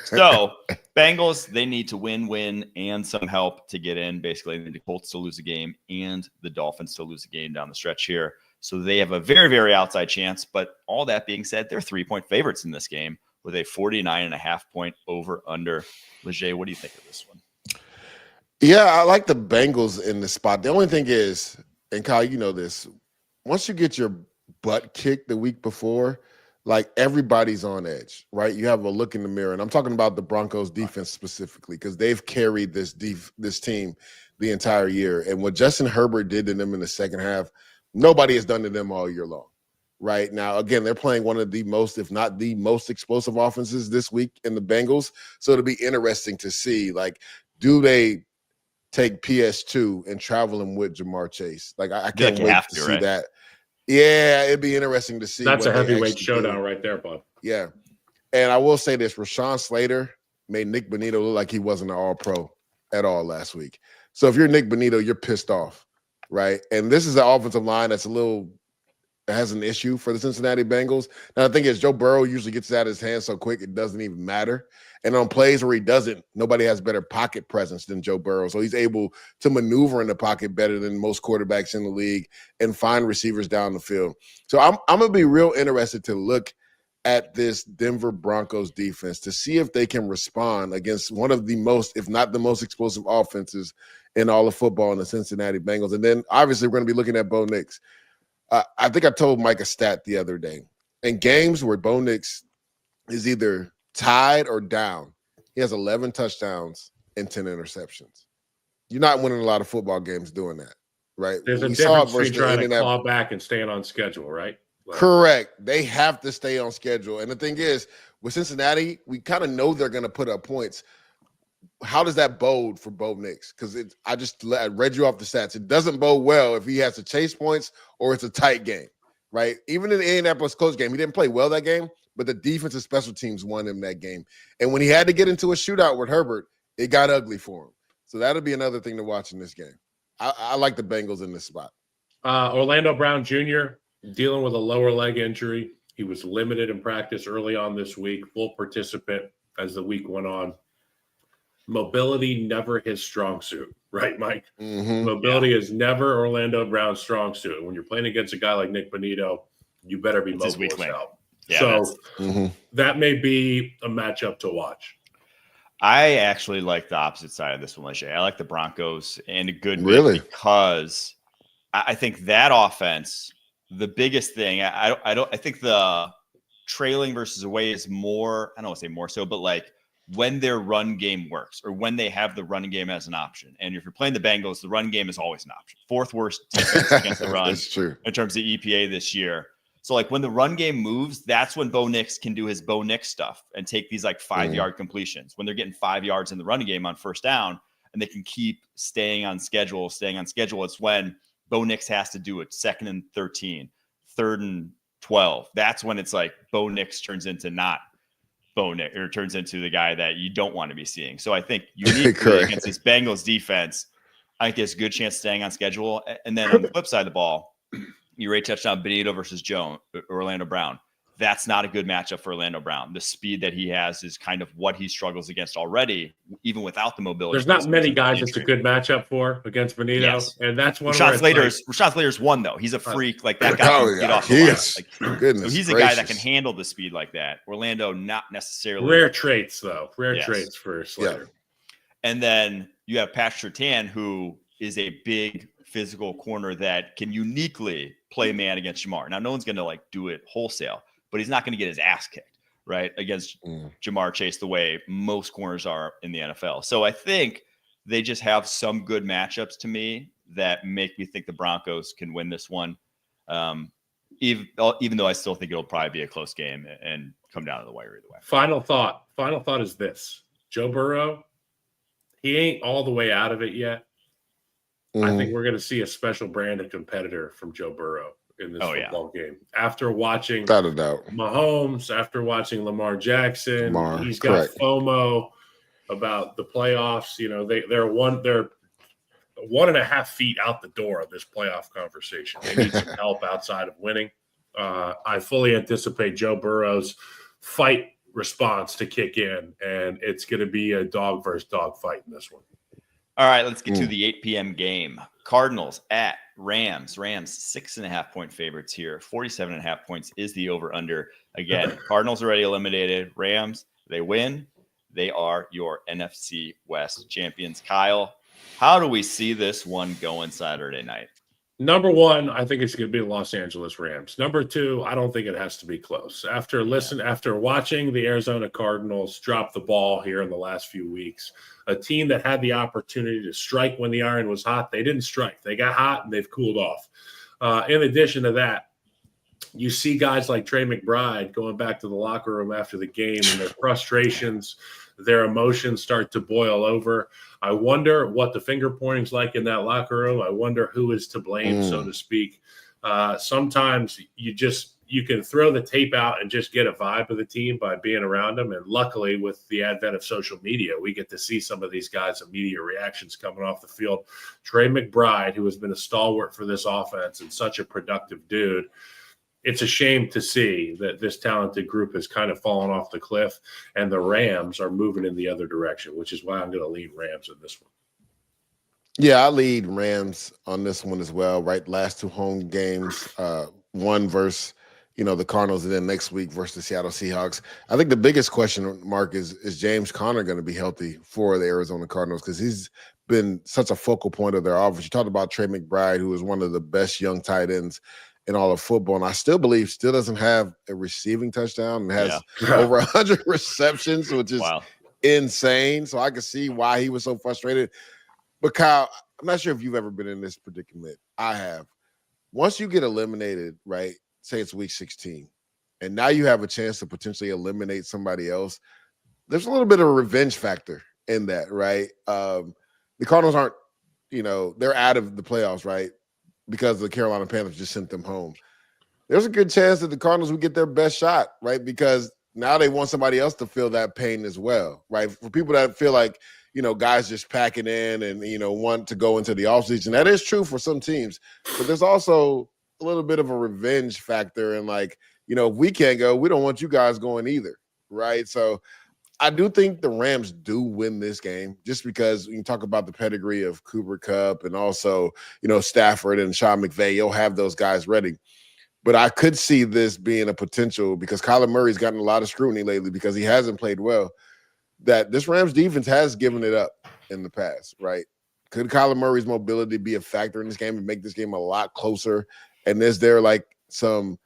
So, Bengals, they need to win, and some help to get in. Basically, they need the Colts to lose a game and the Dolphins to lose a game down the stretch here. So they have a very, very outside chance. But all that being said, they're 3-point favorites in this game with a 49.5-point over-under. Leger, what do you think of this one? Yeah, I like the Bengals in the spot. The only thing is, and Kyle, you know this, once you get your butt kicked the week before, like, everybody's on edge, right? You have a look in the mirror, and I'm talking about the Broncos defense specifically because they've carried this team the entire year. And what Justin Herbert did to them in the second half, nobody has done to them all year long. Right now, again, they're playing one of the most, if not the most explosive offenses this week in the Bengals. So it'll be interesting to see, like, do they take PS2 and travel him with Jamar Chase? Like, I can't wait to see that. Yeah, it'd be interesting to see. That's a heavyweight showdown right there, bud. Yeah. And I will say this, Rashawn Slater made Nick Bonito look like he wasn't an all-pro at all last week. So if you're Nick Bonito, you're pissed off, right? And this is an offensive line that's has an issue for the Cincinnati Bengals. Now, the thing is, Joe Burrow usually gets it out of his hands so quick it doesn't even matter. And on plays where he doesn't, nobody has better pocket presence than Joe Burrow. So he's able to maneuver in the pocket better than most quarterbacks in the league and find receivers down the field. So I'm going to be real interested to look at this Denver Broncos defense to see if they can respond against one of the most, if not the most explosive offenses in all of football in the Cincinnati Bengals. And then obviously we're going to be looking at Bo Nix. I think I told Mike a stat the other day. In games where Bo Nix is either tied or down, he has 11 touchdowns and 10 interceptions. You're not winning a lot of football games doing that, right? There's a difference between trying to claw back and staying on schedule, right? Correct. They have to stay on schedule. And the thing is, with Cincinnati, we kind of know they're going to put up points. How does that bode for Bo Nix? Because I read you off the stats. It doesn't bode well if he has to chase points or it's a tight game, right? Even in the Indianapolis Colts game, he didn't play well that game, but the defensive special teams won him that game. And when he had to get into a shootout with Herbert, it got ugly for him. So that'll be another thing to watch in this game. I like the Bengals in this spot. Orlando Brown Jr. dealing with a lower leg injury. He was limited in practice early on this week, full participant as the week went on. Mobility never his strong suit, right, Mike? Mm-hmm. Mobility is never Orlando Brown's strong suit. When you're playing against a guy like Nick Bonito, you better be mobile as hell. Yeah, so that may be a matchup to watch. I actually like the opposite side of this one, Leger. I like the Broncos and a good bit because I think that offense, the biggest thing, I think the trailing versus away is more, I don't want to say more so, but like when their run game works or when they have the running game as an option. And if you're playing the Bengals, the run game is always an option. 4th worst defense against the run. That's true. In terms of EPA this year. So like when the run game moves, that's when Bo Nix can do his Bo Nix stuff and take these like 5-yard completions. When they're getting 5 yards in the running game on first down and they can keep staying on schedule. It's when Bo Nix has to do it 2nd and 13, 3rd and 12. That's when it's like Bo Nix turns into not Bo Nix, or turns into the guy that you don't want to be seeing. So I think uniquely against this Bengals defense, I think there's a good chance of staying on schedule. And then on the flip side of the ball, you already touched on Benito versus Orlando Brown. That's not a good matchup for Orlando Brown. The speed that he has is kind of what he struggles against already, even without the mobility. There's not many guys it's a good matchup for against Benito. Yes. And that's one Rashawn Slater's one, though. He's a freak. Like that guy can get off the line. Goodness so he's a guy that can handle the speed like that. Orlando, not necessarily. Rare traits, though. Traits for Slater. Yeah. And then you have Patrick Surtain, who is a big physical corner that can uniquely play man against Jamar. Now, no one's going to like do it wholesale, but he's not going to get his ass kicked, right, against Jamar Chase the way most corners are in the NFL. So I think they just have some good matchups to me that make me think the Broncos can win this one, even though I still think it'll probably be a close game and come down to the wire either way. Final thought is this. Joe Burrow, he ain't all the way out of it yet. I think we're going to see a special brand of competitor from Joe Burrow in this football game. After watching Mahomes, after watching Lamar Jackson, he's got FOMO about the playoffs. You know, they're 1.5 feet out the door of this playoff conversation. They need some help outside of winning. I fully anticipate Joe Burrow's fight response to kick in, and it's going to be a dog versus dog fight in this one. All right, let's get to the 8 p.m. game. Cardinals at Rams. Rams 6.5-point favorites here. 47.5 points is the over-under. Again, Cardinals already eliminated. Rams, they win. They are your NFC West champions. Kyle, how do we see this one going Saturday night? Number one, I think it's going to be the Los Angeles Rams. Number two, I don't think it has to be close. After watching the Arizona Cardinals drop the ball here in the last few weeks, a team that had the opportunity to strike when the iron was hot, they didn't strike. They got hot and they've cooled off. In addition to that, you see guys like Trey McBride going back to the locker room after the game and their frustrations, their emotions start to boil over. I wonder what the finger pointing's like in that locker room. I wonder who is to blame, so to speak. Sometimes you can throw the tape out and just get a vibe of the team by being around them. And luckily, with the advent of social media, we get to see some of these guys' immediate reactions coming off the field. Trey McBride, who has been a stalwart for this offense and such a productive dude, it's a shame to see that this talented group has kind of fallen off the cliff, and the Rams are moving in the other direction, which is why I'm going to lead Rams in this one. Yeah, I lead Rams on this one as well, right? Last 2 home games, one versus, the Cardinals, and then next week versus the Seattle Seahawks. I think the biggest question mark is James Conner going to be healthy for the Arizona Cardinals, because he's been such a focal point of their offense. You talked about Trey McBride, who is one of the best young tight ends in all of football, and I still believe doesn't have a receiving touchdown and has over 100 receptions, which is insane. So I can see why he was so frustrated. But Kyle, I'm not sure if you've ever been in this predicament. I have. Once you get eliminated, right, say it's week 16, and now you have a chance to potentially eliminate somebody else, there's a little bit of a revenge factor in that, right? The Cardinals aren't, they're out of the playoffs, right? Because the Carolina Panthers just sent them home. There's a good chance that the Cardinals would get their best shot, right? Because now they want somebody else to feel that pain as well, right? For people that feel like, guys just packing in and, want to go into the offseason, that is true for some teams. But there's also a little bit of a revenge factor. And if we can't go, we don't want you guys going either, right? So I do think the Rams do win this game, just because you talk about the pedigree of Cooper Kupp and also, Stafford and Sean McVay. You'll have those guys ready. But I could see this being a potential, because Kyler Murray's gotten a lot of scrutiny lately because he hasn't played well, that this Rams defense has given it up in the past, right? Could Kyler Murray's mobility be a factor in this game and make this game a lot closer? And is there some,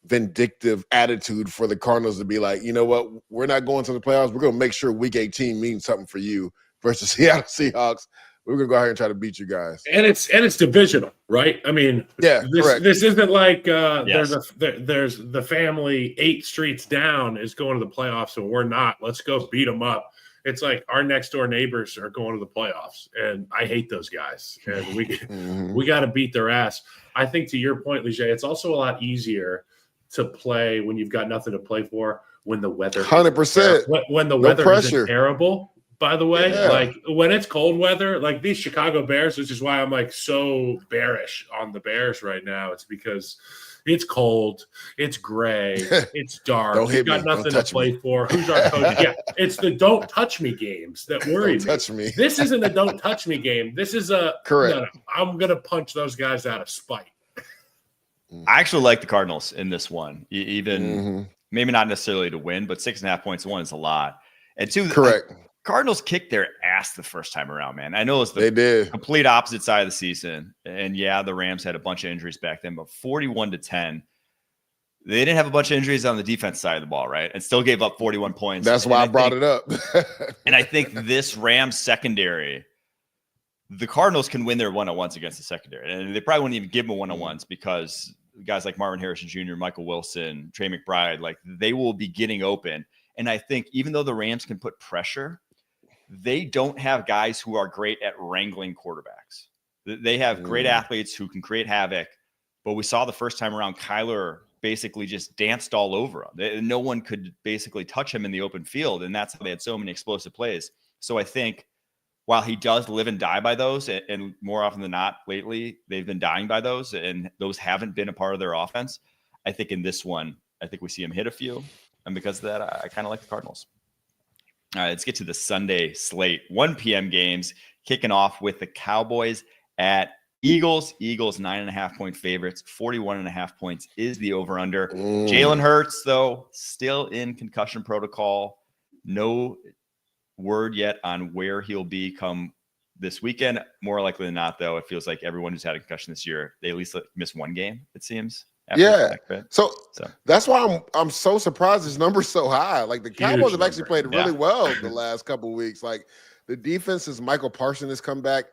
vindictive attitude for the Cardinals to be like, you know what, we're not going to the playoffs. We're going to make sure Week 18 means something for you versus Seattle Seahawks. We're going to go ahead and try to beat you guys. And it's divisional, right? I mean, this isn't like there's the family 8 streets down is going to the playoffs and we're not. Let's go beat them up. It's like our next door neighbors are going to the playoffs, and I hate those guys. And we got to beat their ass. I think to your point, Leger, it's also a lot easier to play when you've got nothing to play for. When the weather, 100%, when the weather isn't terrible. By the way, like when it's cold weather, like these Chicago Bears, which is why I'm like so bearish on the Bears right now. It's because it's cold, it's gray, it's dark. We've got nothing to play for. Who's our coach? Yeah, it's the don't touch me games that worry me. Touch me. This isn't a don't touch me game. This is a correct. No, I'm gonna punch those guys out of spite. I actually like the Cardinals in this one, even maybe not necessarily to win, but 6.5 points to 1 is a lot. And 2, correct. Cardinals kicked their ass the first time around, man. I know it's the complete opposite side of the season. And yeah, the Rams had a bunch of injuries back then, but 41-10. They didn't have a bunch of injuries on the defense side of the ball, right? And still gave up 41 points. That's why I brought it up. And I think this Rams secondary, the Cardinals can win their one-on-ones against the secondary. And they probably wouldn't even give them one-on-ones because guys like Marvin Harrison Jr., Michael Wilson, Trey McBride, like they will be getting open. And I think even though the Rams can put pressure, they don't have guys who are great at wrangling quarterbacks. They have great athletes who can create havoc, but we saw the first time around Kyler basically just danced all over him. No one could basically touch him in the open field, and that's how they had so many explosive plays. So I think while he does live and die by those, and more often than not lately, they've been dying by those, and those haven't been a part of their offense, I think in this one, I think we see him hit a few, and because of that, I kind of like the Cardinals. All right, let's get to the Sunday slate. 1 p.m. games kicking off with the Cowboys at Eagles. Eagles 9.5-point favorites. 41.5 points is the over-under. Jalen Hurts, though, still in concussion protocol. No word yet on where he'll be come this weekend. More likely than not, though, it feels like everyone who's had a concussion this year, they at least miss one game, it seems. Yeah. So that's why I'm so surprised his number's so high. Like the Cowboys have actually played really well the last couple of weeks. Like the defense is Michael Parsons has come back.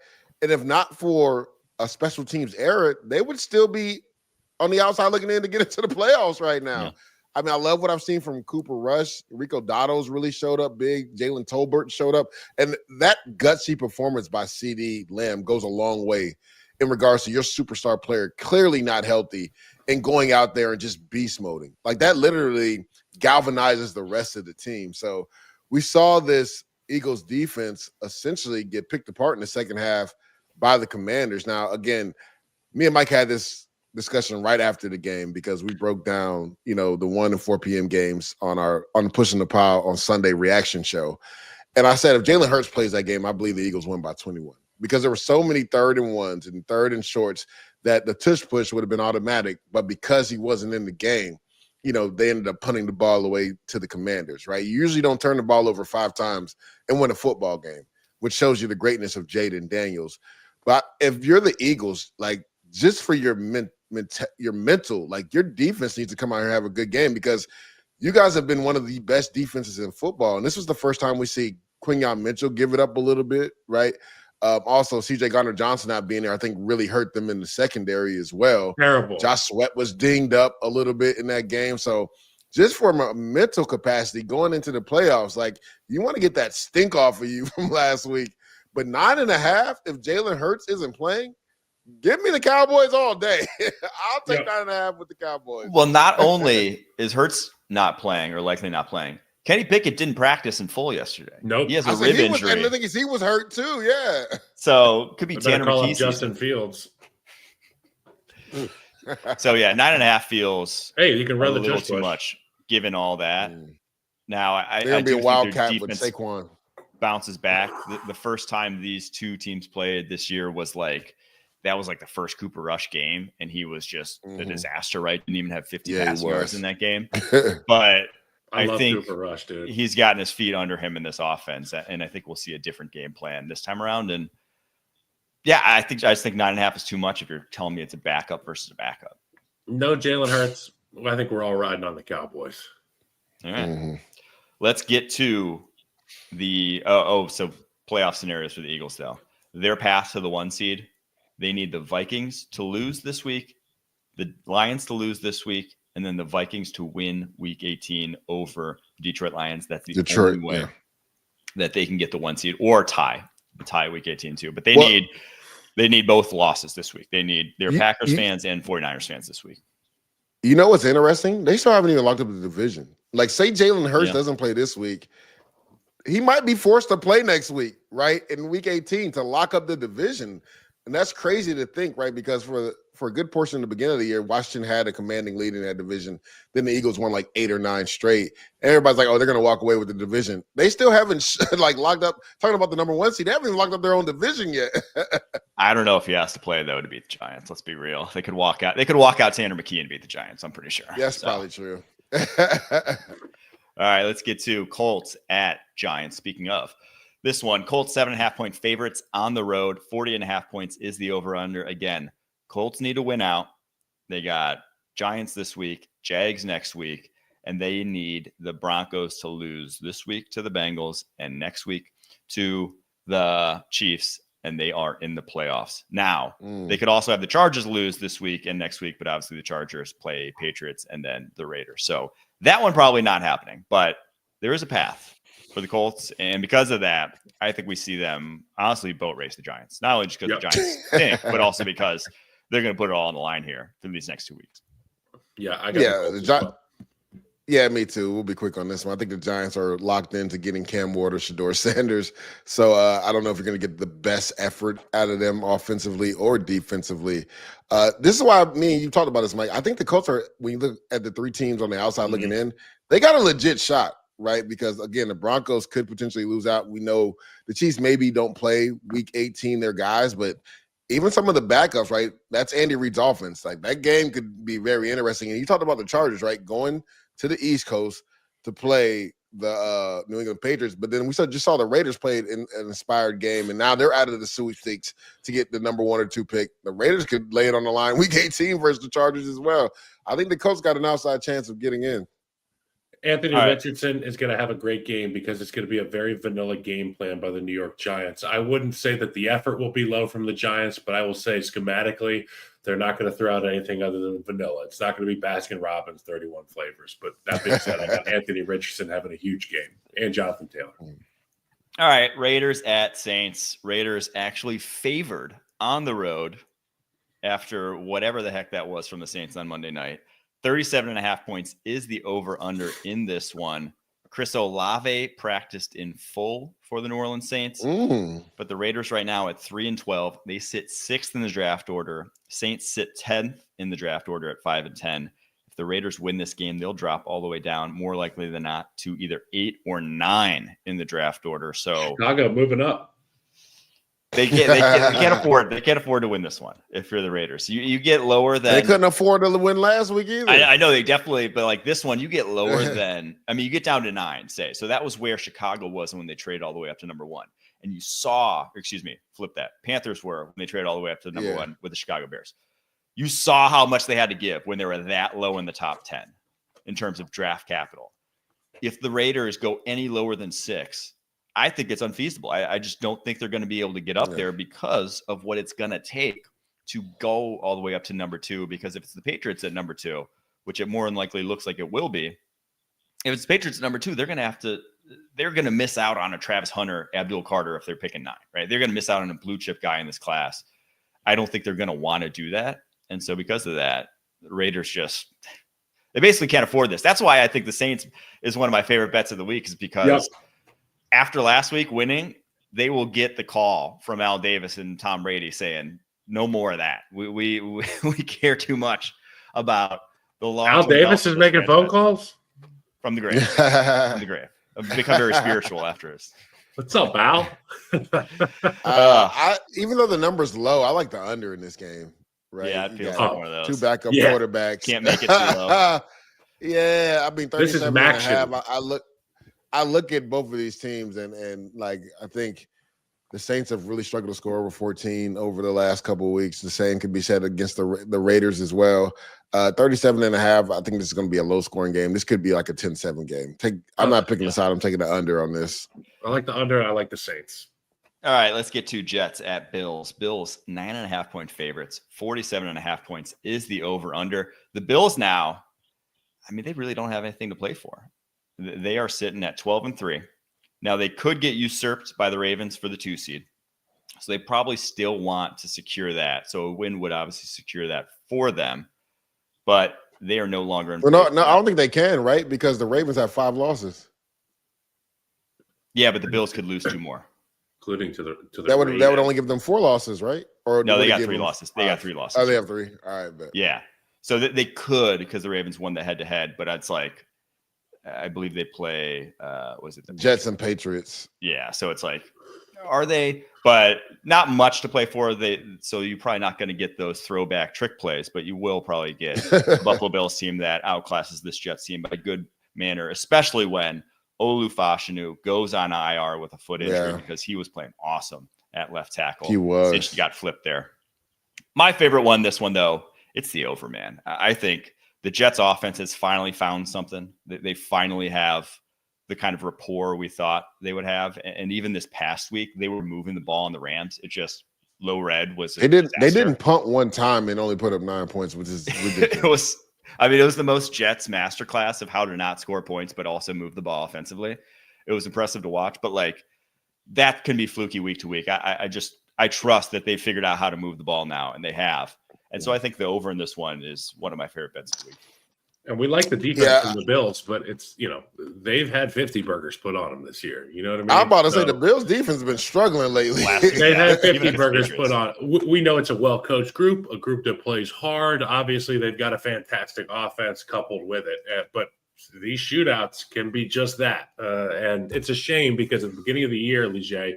And if not for a special teams error, they would still be on the outside looking in to get into the playoffs right now. Yeah. I mean, I love what I've seen from Cooper Rush. Rico Dotto's really showed up big. Jalen Tolbert showed up. And that gutsy performance by CeeDee Lamb goes a long way in regards to your superstar player clearly not healthy and going out there and just beast moding. Like that literally galvanizes the rest of the team. So we saw this Eagles defense essentially get picked apart in the second half by the Commanders. Now, again, me and Mike had this discussion right after the game because we broke down, the 1 and 4 p.m. games on Pushing the Pile on Sunday reaction show. And I said, if Jalen Hurts plays that game, I believe the Eagles win by 21 because there were so many 3rd and 1s and 3rd and shorts that the tush push would have been automatic. But because he wasn't in the game, they ended up punting the ball away to the Commanders, right? You usually don't turn the ball over 5 times and win a football game, which shows you the greatness of Jaden Daniels. But if you're the Eagles, like just for your mental, like your defense needs to come out here and have a good game because you guys have been one of the best defenses in football. And this was the first time we see Quinyon Mitchell give it up a little bit, right? Also, C.J. Gardner-Johnson not being there, I think, really hurt them in the secondary as well. Terrible. Josh Sweat was dinged up a little bit in that game. So just from a mental capacity going into the playoffs, like you want to get that stink off of you from last week. But 9.5, if Jalen Hurts isn't playing, give me the Cowboys all day. I'll take 9.5 with the Cowboys. Well, not only is Hurts not playing or likely not playing, Kenny Pickett didn't practice in full yesterday. Nope. He has a rib injury. And the thing is, he was hurt too. Yeah. So could be Tanner McKee. Justin Fields. So 9.5 feels. Hey, you can run a little too much, given all that. Now I do be a wildcat with Saquon. Bounces back. The first time these two teams played this year was like the first Cooper Rush game, and he was just a disaster. Right? Didn't even have 50 passing yards in that game, but. I think Cooper Rush, dude. He's gotten his feet under him in this offense, and I think we'll see a different game plan this time around. And I just think 9.5 is too much if you're telling me it's a backup versus a backup. No Jalen Hurts, I think we're all riding on the Cowboys. All right. Let's get to the so playoff scenarios for the Eagles, though. Their path to the 1 seed, they need the Vikings to lose this week, the Lions to lose this week, and then the Vikings to win Week 18 over Detroit Lions. That's the only way that they can get the 1 seed, or tie Week 18 too. But they need both losses this week. They need their Packers fans and 49ers fans this week. You know what's interesting? They still haven't even locked up the division. Like, say Jalen Hurts doesn't play this week, he might be forced to play next week, right? In Week 18 to lock up the division. And that's crazy to think, right? Because for a good portion of the beginning of the year, Washington had a commanding lead in that division. Then the Eagles won like 8 or 9 straight. And everybody's like, oh, they're going to walk away with the division. They still haven't locked up, talking about the number 1 seed, they haven't even locked up their own division yet. I don't know if he has to play, though, to beat the Giants. Let's be real. They could walk out Tanner McKee and beat the Giants, I'm pretty sure. That's probably true. All right, let's get to Colts at Giants. Speaking of this one, Colts 7.5-point favorites on the road. 40.5 points is the over-under. Again, Colts need to win out. They got Giants this week, Jags next week, and they need the Broncos to lose this week to the Bengals and next week to the Chiefs, and they are in the playoffs. Now, they could also have the Chargers lose this week and next week, but obviously the Chargers play Patriots and then the Raiders. So that one probably not happening, but there is a path for the Colts. And because of that, I think we see them honestly boat race the Giants. Not only just because the Giants stink, but also because they're going to put it all on the line here for these next 2 weeks. Yeah, I got the Giants. Yeah, me too. We'll be quick on this one. I think the Giants are locked into getting Cam Ward or Shedeur Sanders. So I don't know if you're going to get the best effort out of them offensively or defensively. This is why me and you talked about this, Mike. I think the Colts are, when you look at the 3 teams on the outside looking in, they got a legit shot, right? Because, again, the Broncos could potentially lose out. We know the Chiefs maybe don't play Week 18, their guys, but even some of the backups, right? That's Andy Reid's offense. Like, that game could be very interesting. And you talked about the Chargers, right? Going to the East Coast to play the New England Patriots. But then we just saw the Raiders played in an inspired game, and now they're out of the sweepstakes to get the number 1 or 2 pick. The Raiders could lay it on the line Week 18 versus the Chargers as well. I think the Colts got an outside chance of getting in. Anthony Richardson is going to have a great game because it's going to be a very vanilla game plan by the New York Giants. I wouldn't say that the effort will be low from the Giants, but I will say schematically, they're not going to throw out anything other than vanilla. It's not going to be Baskin-Robbins 31 flavors. But that being said, I got Anthony Richardson having a huge game and Jonathan Taylor. All right, Raiders at Saints. Raiders actually favored on the road after whatever the heck that was from the Saints on Monday night. 37.5 points is the over-under in this one. Chris Olave practiced in full for the New Orleans Saints, but the Raiders right now at 3-12. They sit 6th in the draft order. Saints sit 10th in the draft order at 5-10. If the Raiders win this game, they'll drop all the way down, more likely than not, to either 8 or 9 in the draft order. So Chicago moving up. They can't afford to win this one if you're the Raiders. You get lower than they couldn't afford to win last week either. I know they definitely, but like this one, you get lower than you get down to 9, say. So that was where Chicago was when they traded all the way up to number 1. And you saw, flip that. Panthers were when they traded all the way up to number 1 with the Chicago Bears. You saw how much they had to give when they were that low in the top 10 in terms of draft capital. If the Raiders go any lower than 6, I think it's unfeasible. I just don't think they're going to be able to get up there because of what it's going to take to go all the way up to number 2. Because if it's the Patriots at number 2, which it more than likely looks like it will be, if it's the Patriots at number 2, they're going to miss out on a Travis Hunter, Abdul Carter if they're picking 9, right? They're going to miss out on a blue chip guy in this class. I don't think they're going to want to do that. And so because of that, the Raiders they basically can't afford this. That's why I think the Saints is one of my favorite bets of the week, is because after last week winning, they will get the call from Al Davis and Tom Brady saying, no more of that. We care too much about the long. Al Davis is making phone calls from the grave. From the grave. I've become very spiritual after this. What's up, Al? Even though the number's low, I like the under in this game. Right? Yeah, it feels like one of those. 2 backup quarterbacks. Can't make it too low. Yeah, I mean, 37 this is and a half. I look at both of these teams and like I think The Saints have really struggled to score over 14 over the last couple of weeks. The same can be said against the Raiders as well. 37.5. I think this is going to be a low-scoring game. This could be like a 10-7 game. I'm not picking the side. I'm taking the under on this. I like the under. I like the Saints. All right, let's get to Jets at Bills. Bills, 9.5-point favorites. 47.5 points is the over-under. The Bills now, I mean, they really don't have anything to play for. They are sitting at 12-3. Now, they could get usurped by the Ravens for the 2 seed. So they probably still want to secure that. So a win would obviously secure that for them. But they are no longer in. Well, no, I don't think they can, right? Because the Ravens have 5 losses. Yeah, but the Bills could lose 2 more. Including to the that would only give them 4 losses, right? Or no, they got 3 losses. They got 3 losses. Oh, they have 3. All right, bet. Yeah. So they could, because the Ravens won the head-to-head, but it's like, I believe they play, was it the Jets and Patriots? Yeah. So it's like, are they? But not much to play for. So you're probably not going to get those throwback trick plays, but you will probably get a Buffalo Bills team that outclasses this Jets team by a good manner, especially when Olu Fashanu goes on IR with a foot injury because he was playing awesome at left tackle. He was. He got flipped there. My favorite one, this one, though, it's the over, man. I think the Jets offense has finally found something. They finally have the kind of rapport we thought they would have. And even this past week, they were moving the ball on the Rams. It just low red was. They didn't punt one time and only put up 9 points, which is ridiculous. It was the most Jets masterclass of how to not score points, but also move the ball offensively. It was impressive to watch, but like that can be fluky week to week. I trust that they've figured out how to move the ball now, and they have. And so I think the over in this one is one of my favorite bets this week. And we like the defense from the Bills, but it's, they've had 50 burgers put on them this year. You know what I mean? I'm about to say the Bills defense has been struggling lately. They've had 50 burgers put on. We know it's a well-coached group, a group that plays hard. Obviously, they've got a fantastic offense coupled with it. But these shootouts can be just that. And it's a shame because at the beginning of the year, Leger,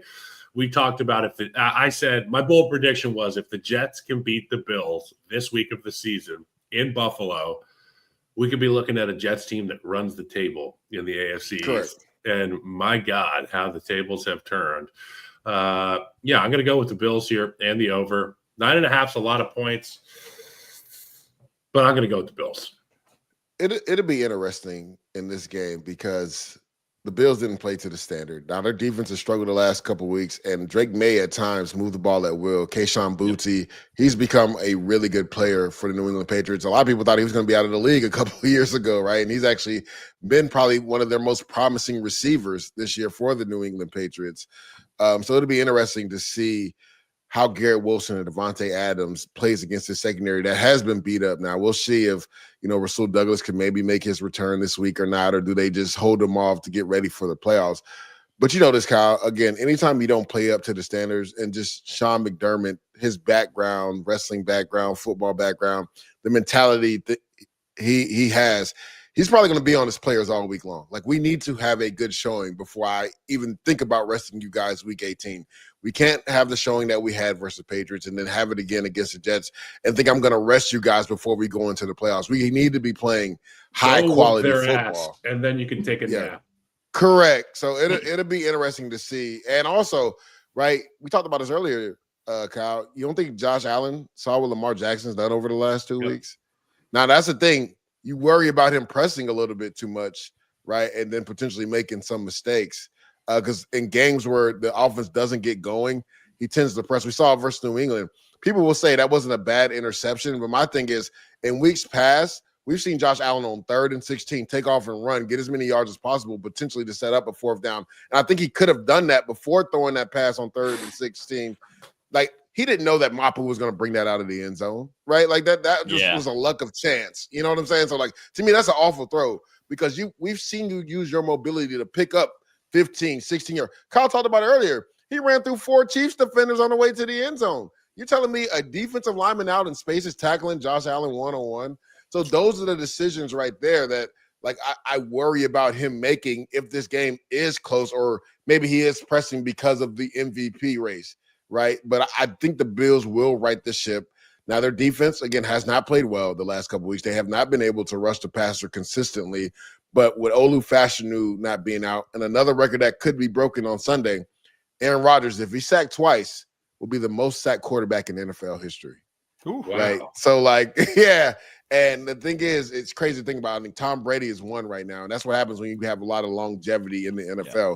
we talked about I said my bold prediction was if the Jets can beat the Bills this week of the season in Buffalo, we could be looking at a Jets team that runs the table in the AFC. Correct. And my God, how the tables have turned. I'm going to go with the Bills here and the over. 9.5 is a lot of points, but I'm going to go with the Bills. It'll be interesting in this game because the Bills didn't play to the standard. Now, their defense has struggled the last couple of weeks, and Drake May at times moved the ball at will. Kayshon Boutte, he's become a really good player for the New England Patriots. A lot of people thought he was going to be out of the league a couple of years ago, right? And he's actually been probably one of their most promising receivers this year for the New England Patriots. So it'll be interesting to see how Garrett Wilson and Devontae Adams plays against his secondary that has been beat up. Now, we'll see if, Rasul Douglas can maybe make his return this week or not, or do they just hold him off to get ready for the playoffs? But this, Kyle, again, anytime you don't play up to the standards, and just Sean McDermott, his background, wrestling background, football background, the mentality that he has, he's probably going to be on his players all week long. Like, we need to have a good showing before I even think about resting you guys week 18. We can't have the showing that we had versus the Patriots and then have it again against the Jets and think I'm going to rest you guys before we go into the playoffs. We need to be playing high-quality football. And then you can take a nap. Correct. So it'll be interesting to see. And also, right, we talked about this earlier, Kyle. You don't think Josh Allen saw what Lamar Jackson's done over the last 2 weeks? Now, that's the thing. You worry about him pressing a little bit too much, right, and then potentially making some mistakes. Because in games where the offense doesn't get going, he tends to press. We saw it versus New England. People will say that wasn't a bad interception, but my thing is, in weeks past, we've seen Josh Allen on 3rd and 16 take off and run, get as many yards as possible, potentially to set up a 4th down. And I think he could have done that before throwing that pass on 3rd and 16. Like, he didn't know that Mapu was going to bring that out of the end zone, right? Like, that just was a luck of chance. You know what I'm saying? So, like, to me, that's an awful throw because we've seen you use your mobility to pick up 15, 16 yards. Kyle talked about it earlier. He ran through 4 Chiefs defenders on the way to the end zone. You're telling me a defensive lineman out in space is tackling Josh Allen one-on-one? So those are the decisions right there that, like, I worry about him making if this game is close, or maybe he is pressing because of the MVP race, right? But I think the Bills will right the ship. Now, their defense, again, has not played well the last couple of weeks. They have not been able to rush the passer consistently. But with Olu Fashanu not being out and another record that could be broken on Sunday, Aaron Rodgers, if he sacked twice, will be the most sacked quarterback in NFL history. Ooh, right? So, like, yeah. And the thing is, it's crazy to think about. I mean, Tom Brady is one right now, and that's what happens when you have a lot of longevity in the NFL. Yeah.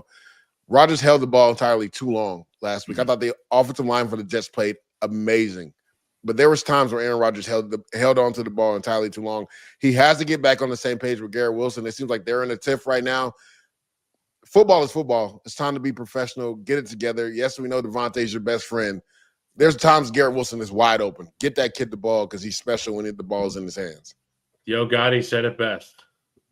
Rodgers held the ball entirely too long last week. I thought the offensive line for the Jets played amazing, but there was times where Aaron Rodgers held on to the ball entirely too long. He has to get back on the same page with Garrett Wilson. It seems like they're in a tiff right now. Football is football. It's time to be professional. Get it together. Yes, we know Devontae's your best friend. There's times Garrett Wilson is wide open. Get that kid the ball because he's special when the ball's in his hands. Yo Gotti said it best.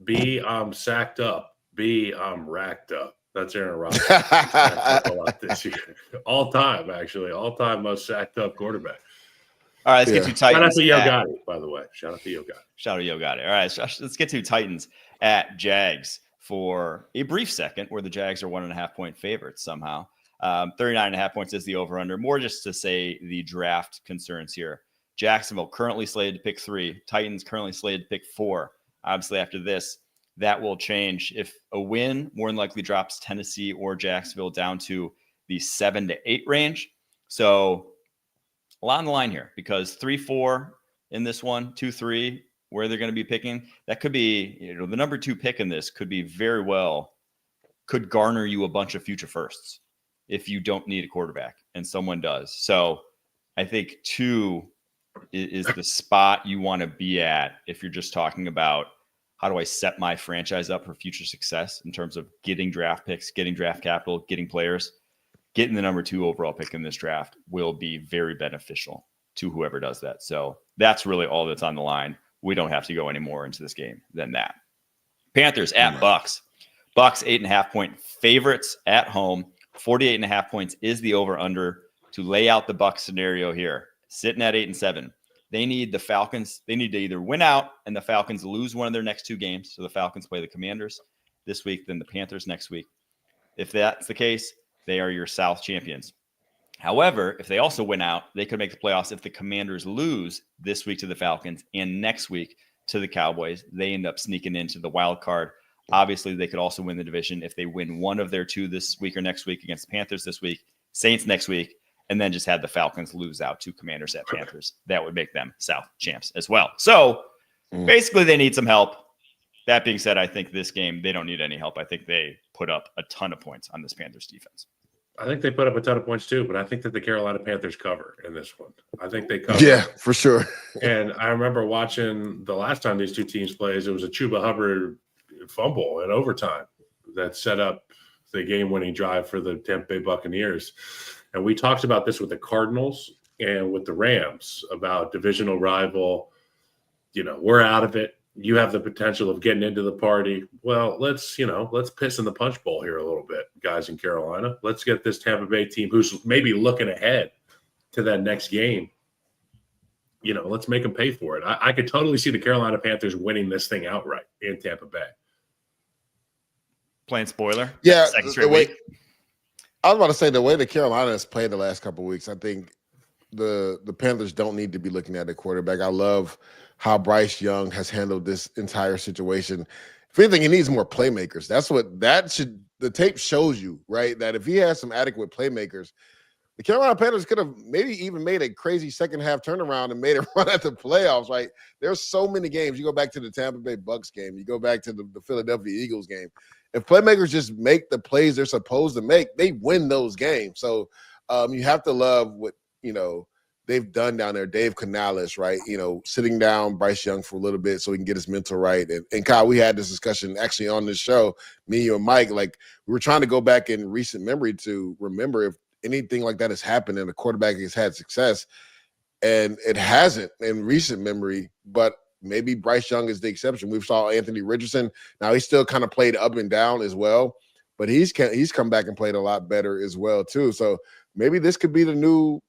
B, I'm sacked up. B, I'm racked up. That's Aaron Rodgers. A lot this year. All time, actually. All time most sacked up quarterback. All right, let's get to Titans. Shout out to Yo Gotti, by the way. Shout out to Yo Gotti. Shout out to Yo Gotti. All right, so let's get to Titans at Jags for a brief second where the Jags are 1.5-point favorites somehow. 39.5 points is the over-under. More just to say the draft concerns here. Jacksonville currently slated to pick 3. Titans currently slated to pick 4. Obviously, after this, that will change. If a win more than likely drops Tennessee or Jacksonville down to the 7 to 8 range. So a lot on the line here because 3-4 in this one, 2-3, where they're going to be picking. That could be, the number 2 pick in this could be could garner you a bunch of future firsts if you don't need a quarterback and someone does. So I think 2 is the spot you want to be at if you're just talking about how do I set my franchise up for future success in terms of getting draft picks, getting draft capital, getting players. Getting the number 2 overall pick in this draft will be very beneficial to whoever does that. So that's really all that's on the line. We don't have to go any more into this game than that. Panthers at Bucks. Bucks 8.5-point favorites at home. 48.5 points is the over-under to lay out the Bucs scenario here. Sitting at 8-7. They need the Falcons. They need to either win out and the Falcons lose one of their next 2 games. So the Falcons play the Commanders this week, then the Panthers next week. If that's the case, they are your South champions. However, if they also win out, they could make the playoffs if the Commanders lose this week to the Falcons and next week to the Cowboys. They end up sneaking into the wild card. Obviously, they could also win the division if they win one of their 2 this week or next week against the Panthers this week, Saints next week, and then just had the Falcons lose out to Commanders at Panthers. That would make them South champs as well. So basically, they need some help. That being said, I think this game, they don't need any help. I think they put up a ton of points on this Panthers defense. I think they put up a ton of points too, but I think that the Carolina Panthers cover in this one. I think they cover. Yeah, for sure. And I remember watching the last time these 2 teams played, it was a Chuba Hubbard fumble in overtime that set up the game-winning drive for the Tampa Bay Buccaneers. And we talked about this with the Cardinals and with the Rams about divisional rival. We're out of it. You have the potential of getting into the party. Well, let's piss in the punch bowl here a little bit, guys in Carolina. Let's get this Tampa Bay team who's maybe looking ahead to that next game. Let's make them pay for it. I could totally see the Carolina Panthers winning this thing outright in Tampa Bay. Playing spoiler. Yeah. Second straight week. I was about to say the way the Carolina has played the last couple of weeks, I think the Panthers don't need to be looking at the quarterback. I love how Bryce Young has handled this entire situation. If anything, he needs more playmakers. The tape shows you, right? That if he has some adequate playmakers, the Carolina Panthers could have maybe even made a crazy second half turnaround and made it run at the playoffs, right? There's so many games. You go back to the Tampa Bay Bucks game. You go back to the Philadelphia Eagles game. If playmakers just make the plays they're supposed to make, they win those games. So you have to love what, they've done down there. Dave Canales, right? Sitting down Bryce Young for a little bit so he can get his mental right. And Kyle, we had this discussion actually on this show, me, you, and Mike. Like, we were trying to go back in recent memory to remember if anything like that has happened and a quarterback has had success. And it hasn't in recent memory, but maybe Bryce Young is the exception. We saw Anthony Richardson. Now, he still kind of played up and down as well, but he's come back and played a lot better as well, too. So maybe this could be the new,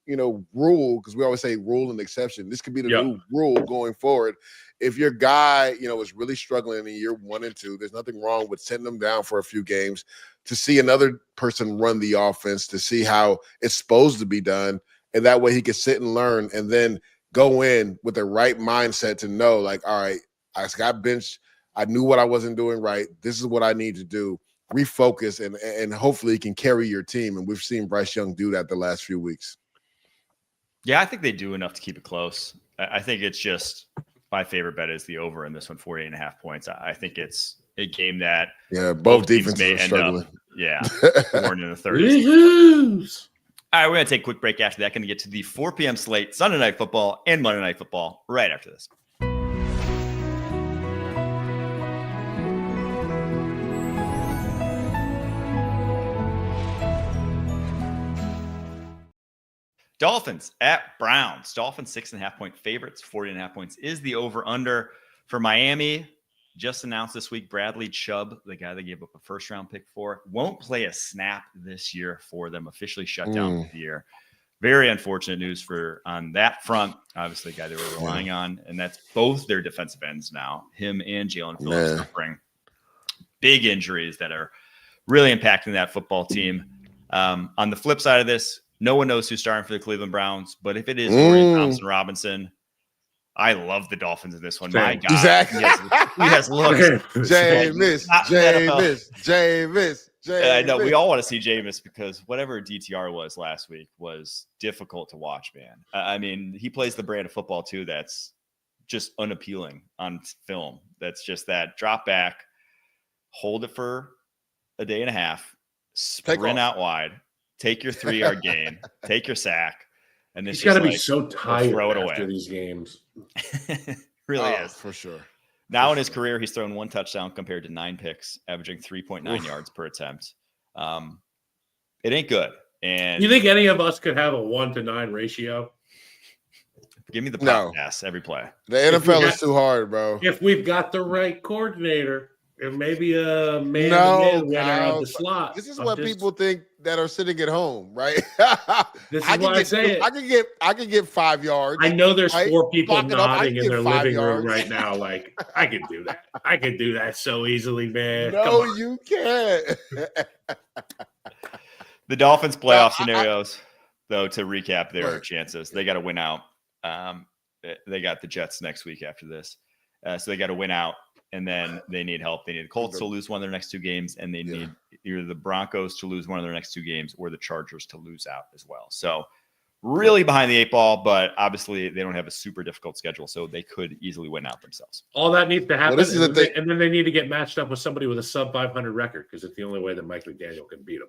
rule, because we always say rule and exception. This could be the new rule going forward. If your guy, is really struggling in year 1 and 2, there's nothing wrong with sending them down for a few games to see another person run the offense, to see how it's supposed to be done. And that way he can sit and learn and then go in with the right mindset to know, like, all right, I got benched. I knew what I wasn't doing right. This is what I need to do. refocus and hopefully can carry your team. And we've seen Bryce Young do that the last few weeks. Yeah, I think they do enough to keep it close. I think it's just my favorite bet is the over in this one, 48.5 points. I think it's a game that both defenses may end up, more in the 30s. All right, we're going to take a quick break after that. Going to get to the 4 p.m. slate, Sunday Night Football and Monday Night Football right after this. Dolphins at Browns. Dolphins 6.5-point favorites. 40.5 points is the over-under for Miami. Just announced this week, Bradley Chubb, the guy they gave up a first-round pick for, won't play a snap this year for them. Officially shut down for the year. Very unfortunate news on that front. Obviously, a guy they were relying on, and that's both their defensive ends now. Him and Jalen Phillips suffering big injuries that are really impacting that football team. On the flip side of this, no one knows who's starting for the Cleveland Browns, but if it is Dorian Thompson-Robinson, I love the Dolphins in this one. My God. Exactly. He has looked. Jameis. I know. We all want to see Jameis because whatever DTR was last week was difficult to watch, man. I mean, he plays the brand of football, too, that's just unappealing on film. That's just that drop back, hold it for a day and a half, sprint out wide, take your 3-yard gain, take your sack. And he's got to be so tired after these games. Really is. For sure. Now in his career, he's thrown 1 touchdown compared to 9 picks, averaging 3.9 yards per attempt. It ain't good. And you think any of us could have a 1-to-9 ratio? Give me the pass every play. The NFL is too hard, bro. If we've got the right coordinator, and maybe a man winner of the slot. This is what people think that are sitting at home, right? This is why I say it. I can get 5 yards. I know there's 4 people nodding in their living room right now. Like, I can do that. I can do that so easily, man. No, you can't. The Dolphins playoff scenarios, though, to recap their chances, they got to win out. They got the Jets next week after this. So they got to win out. And then they need help. They need the Colts to lose one of their next 2 games, and they need either the Broncos to lose one of their next 2 games or the Chargers to lose out as well. So really behind the 8 ball, but obviously they don't have a super difficult schedule, so they could easily win out themselves. All that needs to happen, and then they need to get matched up with somebody with a sub-500 record because it's the only way that Mike McDaniel can beat them.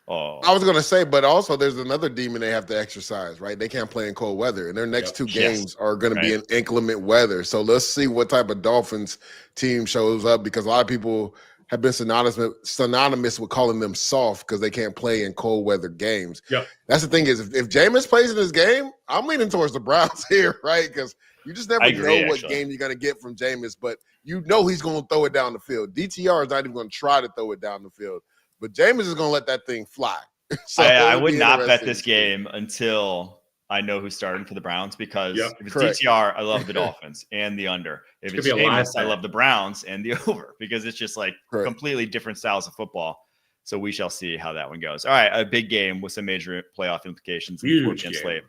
Oh, I was going to say, but also there's another demon they have to exercise, right? They can't play in cold weather, and their next 2 games are going to be in inclement weather. So let's see what type of Dolphins team shows up, because a lot of people have been synonymous with calling them soft because they can't play in cold weather games. Yeah, that's the thing is if Jameis plays in this game, I'm leaning towards the Browns here, right? Because you just never know what game you're going to get from Jameis, but you know he's going to throw it down the field. DTR is not even going to try to throw it down the field. But Jameis is going to let that thing fly. So I would not bet this game until I know who's starting for the Browns, because if it's DTR, I love the Dolphins and the under. If it's Jameis, I love the Browns and the over, because it's just like completely different styles of football. So we shall see how that one goes. All right, a big game with some major playoff implications. Huge game. Slate.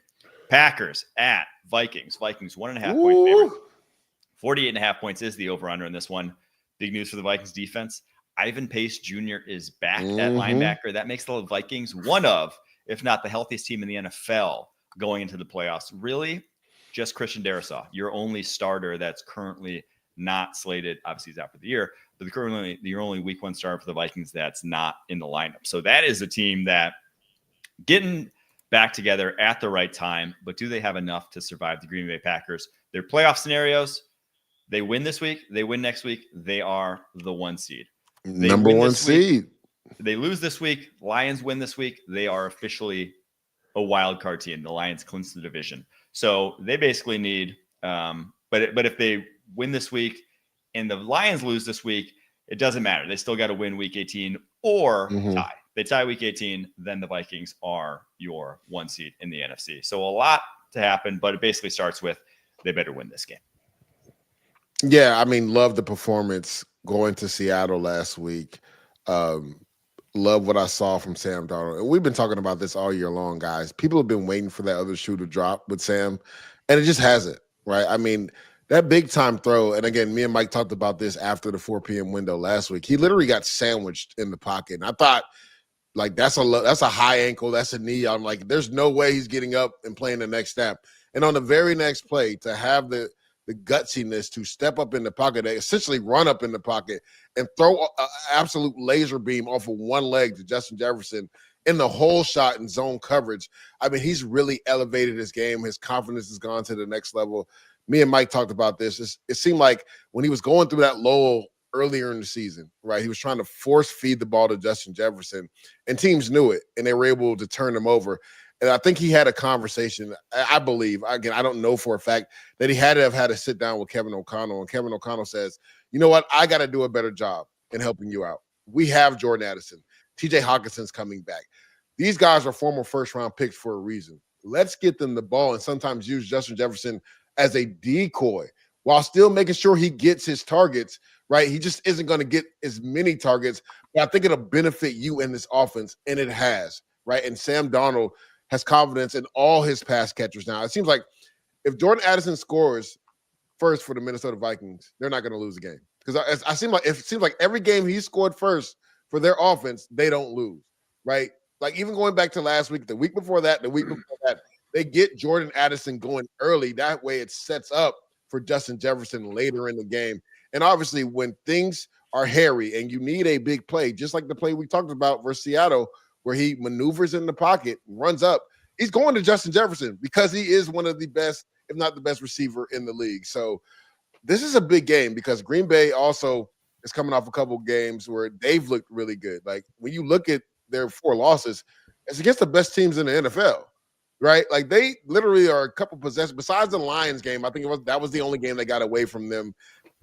Packers at Vikings. Vikings 1.5-point favorite. 48.5 points is the over-under in this one. Big news for the Vikings defense. Ivan Pace Jr. is back at linebacker. That makes the Vikings one of, if not the healthiest team in the NFL going into the playoffs. Really, just Christian Darrisaw, your only starter that's currently not slated. Obviously, he's out for the year, but currently your only week 1 starter for the Vikings that's not in the lineup. So that is a team that getting back together at the right time, but do they have enough to survive the Green Bay Packers? Their playoff scenarios, they win this week, they win next week, they are the 1 seed. Number 1 seed. They lose this week. Lions win this week. They are officially a wild card team. The Lions clinch the division. So they basically need, but if they win this week and the Lions lose this week, it doesn't matter. They still got to win week 18 or tie. They tie week 18, then the Vikings are your 1 seed in the NFC. So a lot to happen, but it basically starts with they better win this game. Yeah, I mean, love the performance going to Seattle last week. Love what I saw from Sam Darnold. And we've been talking about this all year long, guys. People have been waiting for that other shoe to drop with Sam, and it just hasn't, right? I mean, That big time throw, and again, me and Mike talked about this after the 4 p.m. window last week. He literally got sandwiched in the pocket. And I thought, like, that's a high ankle, that's a knee. I'm like, there's no way he's getting up and playing the next snap. And on the very next play, to have the gutsiness to step up in the pocket, they essentially run up in the pocket and throw an absolute laser beam off of one leg to Justin Jefferson in the whole shot in zone coverage. I mean, he's really elevated his game. His confidence has gone to the next level. Me and Mike talked about this. It seemed like when he was going through that lull earlier in the season, right, he was trying to force feed the ball to Justin Jefferson, and teams knew it, and they were able to turn him over. And I think he had a conversation, I believe, again, I don't know for a fact, that he had to have had a sit down with Kevin O'Connell. And Kevin O'Connell says, you know what, I got to do a better job in helping you out. We have Jordan Addison. TJ Hawkinson's coming back. These guys are former first-round picks for a reason. Let's get them the ball and sometimes use Justin Jefferson as a decoy while still making sure he gets his targets, right? He just isn't going to get as many targets, but I think it'll benefit you in this offense, and it has, right? And Sam Darnold has confidence in all his pass catchers now. It seems like if Jordan Addison scores first for the Minnesota Vikings, they're not going to lose a game. Because it seems like every game he scored first for their offense, they don't lose, right? Like even going back to last week, the week before that, they get Jordan Addison going early. That way it sets up for Justin Jefferson later in the game. And obviously when things are hairy and you need a big play, just like the play we talked about versus Seattle, where he maneuvers in the pocket, runs up, he's going to Justin Jefferson because he is one of the best, if not the best receiver in the league. So this is a big game because Green Bay also is coming off a couple games where they've looked really good. Like when you look at their 4 losses, it's against the best teams in the NFL, right? Like they literally are a couple possessions. Besides the Lions game, I think that was the only game that got away from them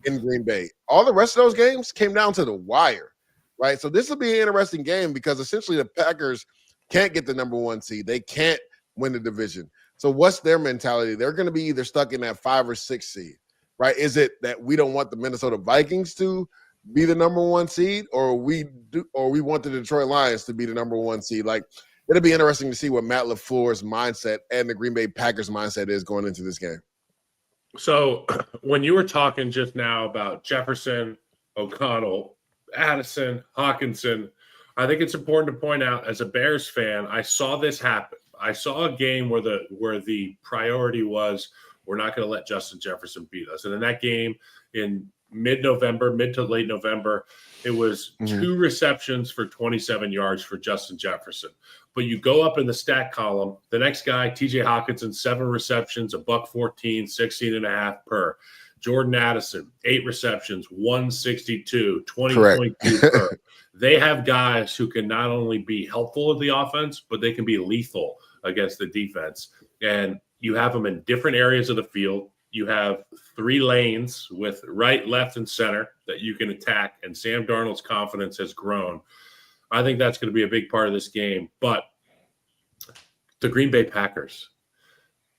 in Green Bay. All the rest of those games came down to the wire, right? So this will be an interesting game because essentially the Packers can't get the number 1 seed. They can't win the division. So what's their mentality? They're going to be either stuck in that 5 or 6 seed, right? Is it that we don't want the Minnesota Vikings to be the number 1 seed, or we want the Detroit Lions to be the number 1 seed? Like, it'll be interesting to see what Matt LaFleur's mindset and the Green Bay Packers mindset is going into this game. So when you were talking just now about Jefferson, O'Connell, Addison, Hawkinson, I think it's important to point out, as a Bears fan, I saw this happen. I saw a game where the priority was, we're not going to let Justin Jefferson beat us. And in that game in mid to late November, it was 2 receptions for 27 yards for Justin Jefferson. But you go up in the stat column, the next guy, TJ Hawkinson, 7 receptions, $114, 16.5 per. Jordan Addison, 8 receptions, 162, 20.2 per. They have guys who can not only be helpful in the offense, but they can be lethal against the defense. And you have them in different areas of the field. You have 3 lanes with right, left, and center that you can attack, and Sam Darnold's confidence has grown. I think that's going to be a big part of this game. But the Green Bay Packers,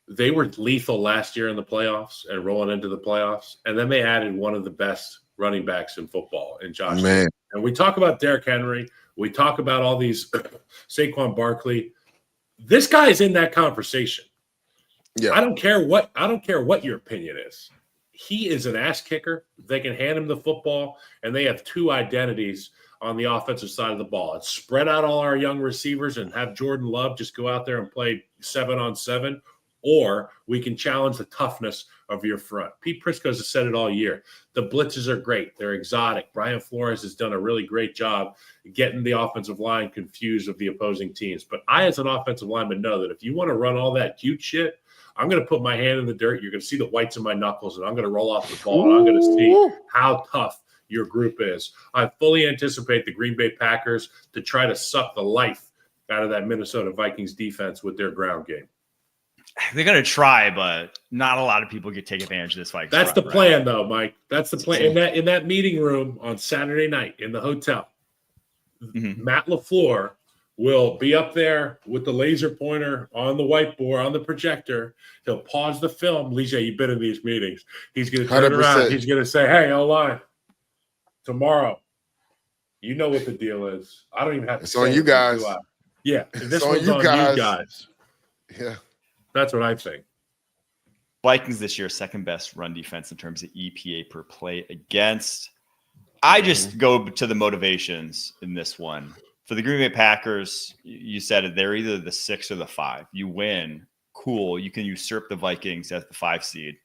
they were lethal last year in the playoffs and rolling into the playoffs, and then they added one of the best running backs in football in Josh Allen. And we talk about Derrick Henry. We talk about all these Saquon Barkley. This guy's in that conversation. Yeah. I don't care what your opinion is. He is an ass kicker. They can hand him the football, and they have 2 identities on the offensive side of the ball. It's spread out all our young receivers and have Jordan Love just go out there and play 7-on-7, or we can challenge the toughness of your front. Pete Prisco's has said it all year. The blitzes are great. They're exotic. Brian Flores has done a really great job getting the offensive line confused with the opposing teams. But I, as an offensive lineman, know that if you want to run all that cute shit, I'm going to put my hand in the dirt. You're going to see the whites of my knuckles, and I'm going to roll off the ball, and I'm going to see how tough your group is. I fully anticipate the Green Bay Packers to try to suck the life out of that Minnesota Vikings defense with their ground game. They're going to try, but not a lot of people can take advantage of this fight. That's the plan, though, Mike. That's the plan. In that meeting room on Saturday night in the hotel, Matt LaFleur will be up there with the laser pointer on the whiteboard, on the projector. He'll pause the film. Leger, you've been in these meetings. He's going to turn 100%. Around. He's going to say, hey, O-line, tomorrow, you know what the deal is. I don't even have to say it. It's on you guys. Yeah, this one's on you guys. Yeah. That's what I think. Vikings this year, second best run defense in terms of EPA per play against. I just go to the motivations in this one. For the Green Bay Packers, you said it, they're either the 6 or the 5. You win, cool. You can usurp the Vikings as the 5 seed.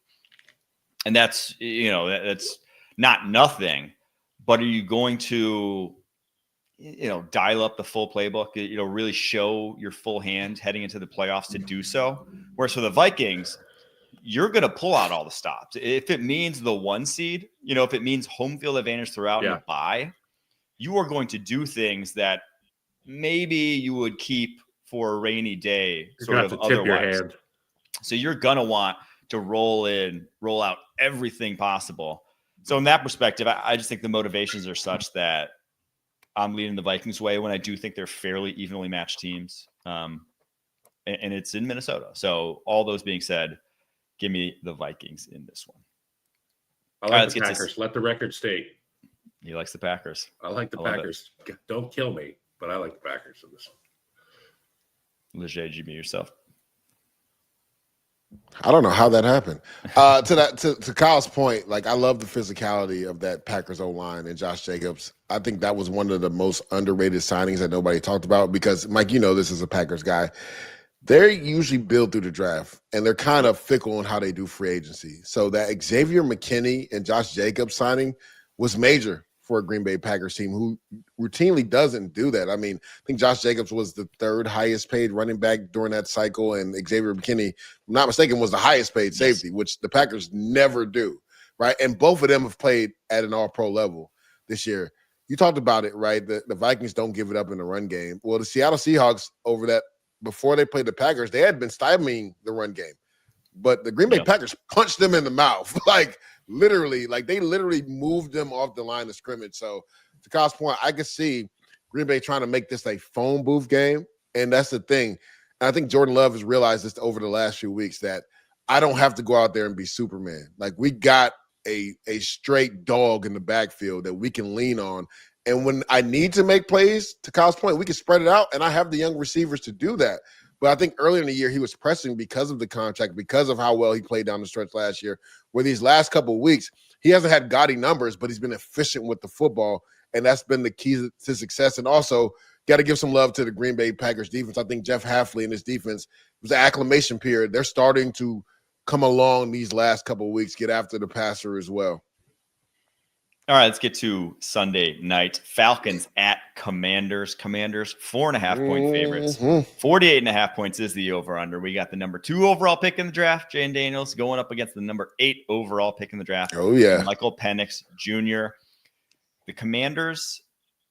And that's, that's not nothing. But are you going to, dial up the full playbook, really show your full hand heading into the playoffs to do so? Whereas for the Vikings, you're going to pull out all the stops. If it means the 1 seed, if it means home field advantage throughout the bye, you are going to do things that maybe you would keep for a rainy day, sort of otherwise. So you're going to want to roll out everything possible. So in that perspective, I just think the motivations are such that I'm leading the Vikings way when I do think they're fairly evenly matched teams. And it's in Minnesota. So all those being said, give me the Vikings in this one. I like the Packers. Let the record state. He likes the Packers. I like the Packers. Don't kill me, but I like the Packers in this one. Leger, you yourself. I don't know how that happened. To Kyle's point, I love the physicality of that Packers O-line and Josh Jacobs. I think that was one of the most underrated signings that nobody talked about because, Mike, this is a Packers guy. They're usually built through the draft, and they're kind of fickle in how they do free agency. So that Xavier McKinney and Josh Jacobs signing was major for a Green Bay Packers team who routinely doesn't do that. I mean, I think Josh Jacobs was the 3rd highest paid running back during that cycle, and Xavier McKinney, if I'm not mistaken, was the highest paid safety, which the Packers never do, right? And both of them have played at an all-pro level this year. You talked about it, right? The Vikings don't give it up in the run game. Well, the Seattle Seahawks over that, before they played the Packers, they had been stymieing the run game. But the Green Bay Packers punched them in the mouth. They literally moved them off the line of scrimmage. So to Kyle's point, I could see Green Bay trying to make this a phone booth game. And that's the thing. And I think Jordan Love has realized this over the last few weeks that I don't have to go out there and be Superman. We got a straight dog in the backfield that we can lean on. And when I need to make plays, to Kyle's point, we can spread it out, and I have the young receivers to do that. But I think earlier in the year, he was pressing because of the contract, because of how well he played down the stretch last year, where these last couple of weeks, he hasn't had gaudy numbers, but he's been efficient with the football, and that's been the key to success. And also, got to give some love to the Green Bay Packers defense. I think Jeff Hafley and his defense, it was an acclimation period. They're starting to come along these last couple of weeks, get after the passer as well. All right, let's get to Sunday night. Falcons at Commanders. Commanders, 4.5-point favorites. 48.5 points is the over-under. We got the number 2 overall pick in the draft, Jane Daniels, going up against the number 8 overall pick in the draft. Oh, yeah. Michael Penix Jr. The Commanders,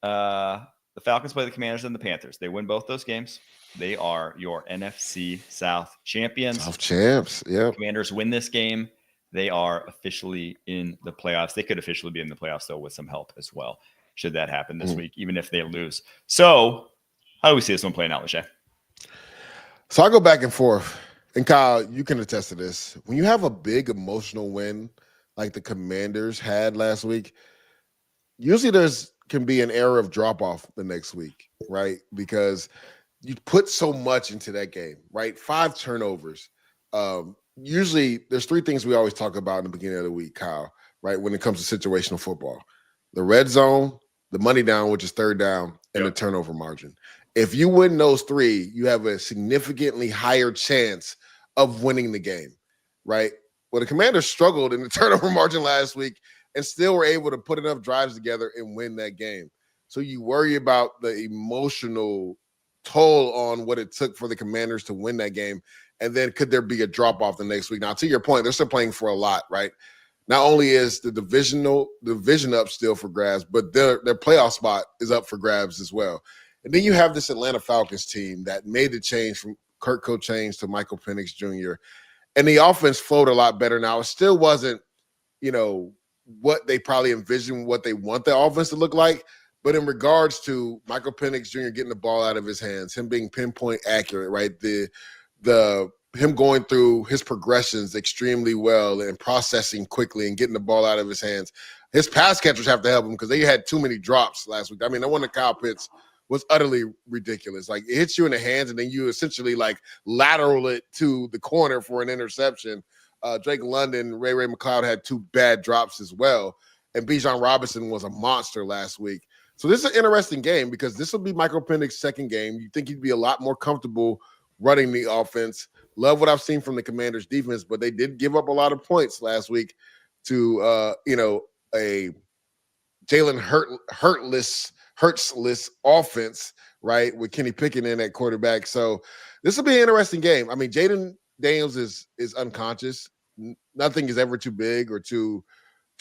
the Falcons play the Commanders and the Panthers. They win both those games. They are your NFC South champions. South champs, yeah. Commanders win this game. They are officially in the playoffs. They could officially be in the playoffs, though, with some help as well, should that happen this week, even if they lose. So how do we see this one playing out, Lachey? So I go back and forth. And, Kyle, you can attest to this. When you have a big emotional win like the Commanders had last week, usually can be an era of drop-off the next week, right? Because you put so much into that game, right? 5 turnovers. Usually there's 3 things we always talk about in the beginning of the week, Kyle, right? When it comes to situational football, the red zone, the money down, which is 3rd down, and the turnover margin. If you win those 3, you have a significantly higher chance of winning the game, right? Well, the Commanders struggled in the turnover margin last week and still were able to put enough drives together and win that game. So you worry about the emotional toll on what it took for the Commanders to win that game. And then could there be a drop-off the next week? Now, to your point, they're still playing for a lot, right? Not only is the division up still for grabs, but their playoff spot is up for grabs as well. And then you have this Atlanta Falcons team that made the change from Kurt Cochain to Michael Penix Jr. And the offense flowed a lot better now. It still wasn't, what they probably envisioned, what they want the offense to look like. But in regards to Michael Penix Jr. getting the ball out of his hands, him being pinpoint accurate, right? Him going through his progressions extremely well and processing quickly and getting the ball out of his hands. His pass catchers have to help him because they had too many drops last week. I mean, that one of Kyle Pitts was utterly ridiculous. Like, it hits you in the hands and then you essentially lateral it to the corner for an interception. Drake London, Ray McLeod had 2 bad drops as well. And Bijan Robinson was a monster last week. So this is an interesting game because this will be Michael Penix's second game. You think he'd be a lot more comfortable running the offense. Love what I've seen from the Commanders defense, but they did give up a lot of points last week to a Jalen Hurts-less offense, right? With Kenny Pickett in at quarterback. So this will be an interesting game. I mean, Jaden Daniels is unconscious. Nothing is ever too big or too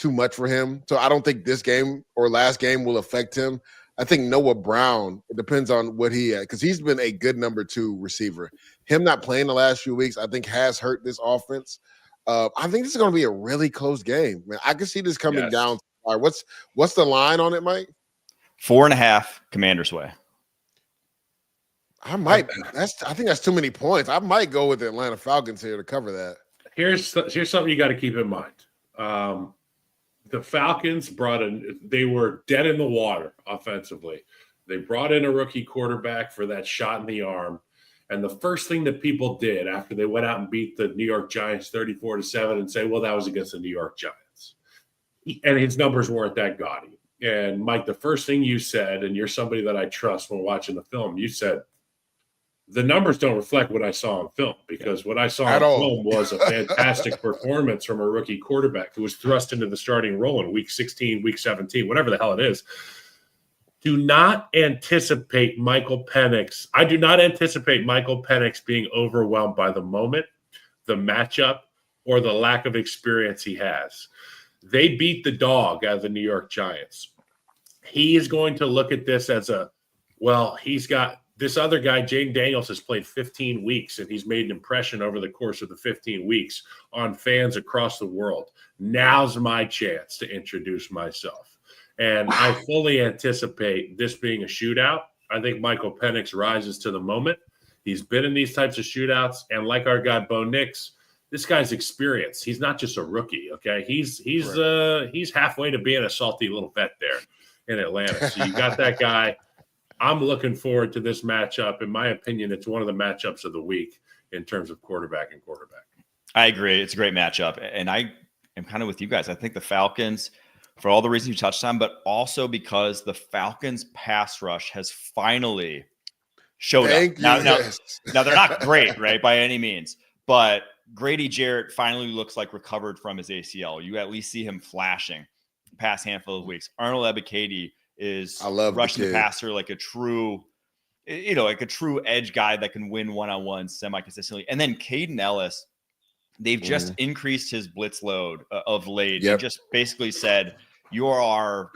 much for him. So I don't think this game or last game will affect him. I think Noah Brown, it depends on what he had, because he's been a good number 2 receiver. Him not playing the last few weeks, I think, has hurt this offense. I think this is going to be a really close game. Man, I can see this coming down. All right, what's the line on it, Mike? 4.5 Commanders way. I think that's too many points. I might go with the Atlanta Falcons here to cover that. Here's something you got to keep in mind. The Falcons they were dead in the water offensively. They brought in a rookie quarterback for that shot in the arm. And the first thing that people did after they went out and beat the New York Giants 34-7 and say, well, that was against the New York Giants. And his numbers weren't that gaudy. And Mike, the first thing you said, and you're somebody that I trust when watching the film, you said, the numbers don't reflect what I saw on film, because what I saw on film was a fantastic performance from a rookie quarterback who was thrust into the starting role in week 16, week 17, whatever the hell it is. Do not anticipate Michael Penix. I do not anticipate Michael Penix being overwhelmed by the moment, the matchup, or the lack of experience he has. They beat the dog out of the New York Giants. He is going to look at this as he's got this other guy, Jaden Daniels, has played 15 weeks, and he's made an impression over the course of the 15 weeks on fans across the world. Now's my chance to introduce myself. And I fully anticipate this being a shootout. I think Michael Penix rises to the moment. He's been in these types of shootouts, and like our guy Bo Nix, this guy's experienced. He's not just a rookie, okay? He's halfway to being a salty little vet there in Atlanta. So you got that guy. I'm looking forward to this matchup. In my opinion, it's one of the matchups of the week in terms of quarterback and quarterback. I agree. It's a great matchup. And I am kind of with you guys. I think the Falcons, for all the reasons you touched on, but also because the Falcons pass rush has finally showed up. Now, they're not great, right, by any means, but Grady Jarrett finally looks like recovered from his ACL. You at least see him flashing the past handful of weeks. Arnold Ebiketie is rushing the passer like a true edge guy that can win one-on-one semi-consistently. And then Caden Ellis, they've just increased his blitz load of late. They just basically said, you are our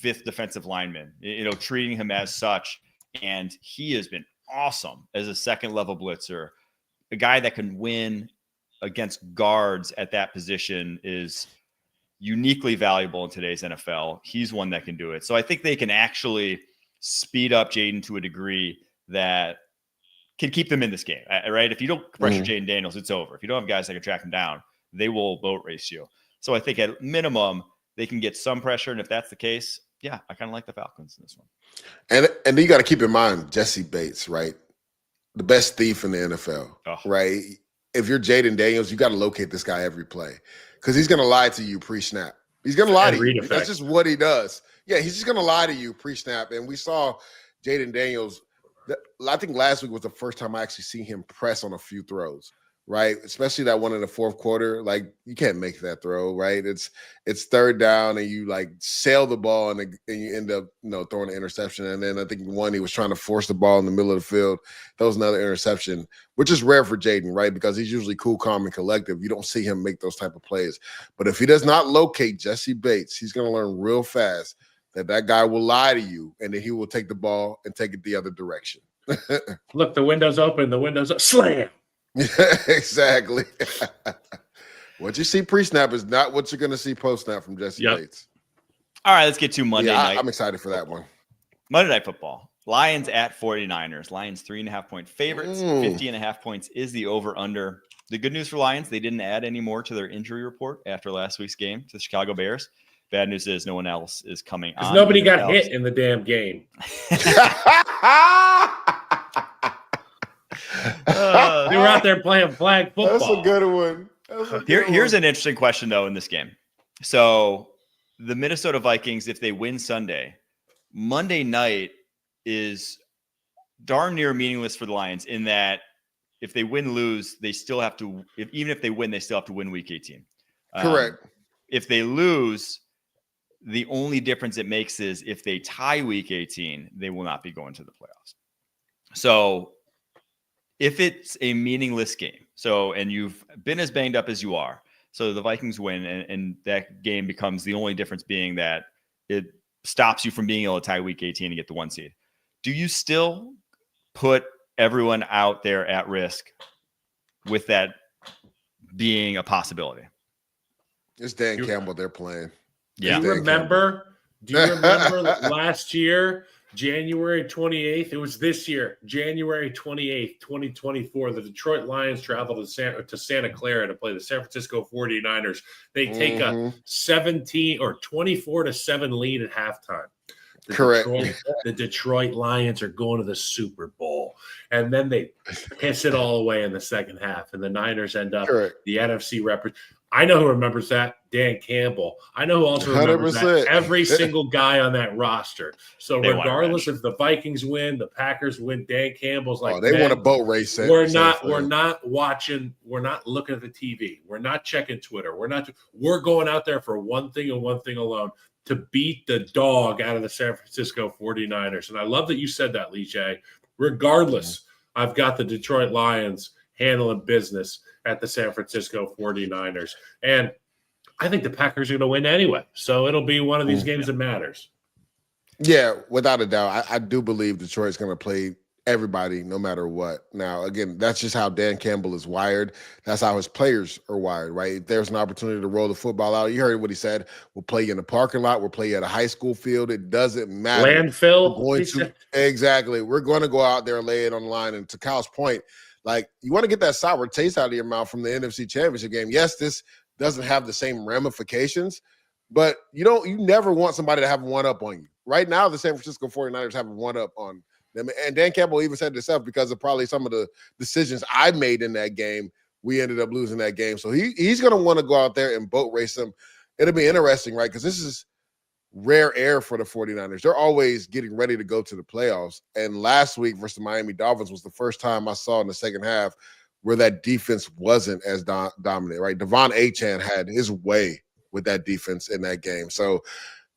5th defensive lineman, treating him as such. And he has been awesome as a second-level blitzer. A guy that can win against guards at that position is uniquely valuable in today's NFL. He's one that can do it. So I think they can actually speed up Jaden to a degree that can keep them in this game, right? If you don't pressure Jaden Daniels, it's over. If you don't have guys that can track him down, they will boat race you. So I think at minimum, they can get some pressure. And if that's the case, yeah, I kind of like the Falcons in this one. And then you got to keep in mind Jesse Bates, right? The best thief in the NFL, right? If you're Jaden Daniels, you got to locate this guy every play because he's going to lie to you pre-snap. He's going to lie to you. That's just what he does. Yeah, he's just going to lie to you pre-snap. And we saw Jaden Daniels, I think last week was the first time I actually seen him press on a few throws, right? Especially that one in the fourth quarter. Like, you can't make that throw, right? It's third down and you like sail the ball and you end up throwing an interception. And then I think one, he was trying to force the ball in the middle of the field. That was another interception, which is rare for Jaden, right? Because he's usually cool, calm, and collective. You don't see him make those type of plays. But if he does not locate Jesse Bates, he's going to learn real fast that guy will lie to you and then he will take the ball and take it the other direction. Look, the window's open. The window's up. Slam. Exactly. What you see pre-snap is not what you're going to see post-snap from Jesse Bates. All right, let's get to Monday night. I'm excited for that one. Monday Night Football. Lions at 49ers. Lions 3.5-point favorites. 50.5 points is the over-under. The good news for Lions, they didn't add any more to their injury report after last week's game to the Chicago Bears. Bad news is no one else is coming on. Nobody got hit in the damn game. They were out there playing flag football. That's a good one. Here's an interesting question, though, in this game. So the Minnesota Vikings, if they win Sunday, Monday night is darn near meaningless for the Lions in that if they lose, they still have to, even if they win, they still have to win week 18. Correct. If they lose, the only difference it makes is if they tie week 18, they will not be going to the playoffs. So if it's a meaningless game, and you've been as banged up as you are, so the Vikings win, and that game becomes the only difference being that it stops you from being able to tie week 18 and get the 1 seed. Do you still put everyone out there at risk with that being a possibility? It's Dan Campbell they're playing. Yeah. Do you remember last year, January 28th? It was this year, January 28th, 2024. The Detroit Lions traveled to Santa Clara to play the San Francisco 49ers. They take a 17 or 24-7 lead at halftime. The Detroit Lions are going to the Super Bowl. And then they piss it all away in the second half. And the Niners end up the NFC representative. I know who remembers that. Dan Campbell. I know who also remembers 100%. That. Every single guy on that roster. So regardless if the Vikings win, the Packers win, Dan Campbell's like, they want a boat race. We're not watching. We're not looking at the TV. We're not checking Twitter. We're going out there for one thing and one thing alone, to beat the dog out of the San Francisco 49ers. And I love that you said that, Leger. Regardless, I've got the Detroit Lions handling business at the San Francisco 49ers. And I think the Packers are going to win anyway. So it'll be one of these games that matters. Yeah, without a doubt. I do believe Detroit's going to play everybody no matter what. Now, again, that's just how Dan Campbell is wired. That's how his players are wired, right? If there's an opportunity to roll the football out, you heard what he said. We'll play you in the parking lot. We'll play you at a high school field. It doesn't matter. Landfill. Exactly. We're going to go out there and lay it on the line. And to Kyle's point, like, you want to get that sour taste out of your mouth from the NFC Championship game. Yes, this doesn't have the same ramifications, but you never want somebody to have one up on you. Right now, the San Francisco 49ers have one up on them. And Dan Campbell even said himself, because of probably some of the decisions I made in that game, we ended up losing that game. So he's going to want to go out there and boat race them. It'll be interesting, right? Because this is rare air for the 49ers. They're always getting ready to go to the playoffs. And last week versus the Miami Dolphins was the first time I saw in the second half where that defense wasn't as dominant, right? Devon Achane had his way with that defense in that game. So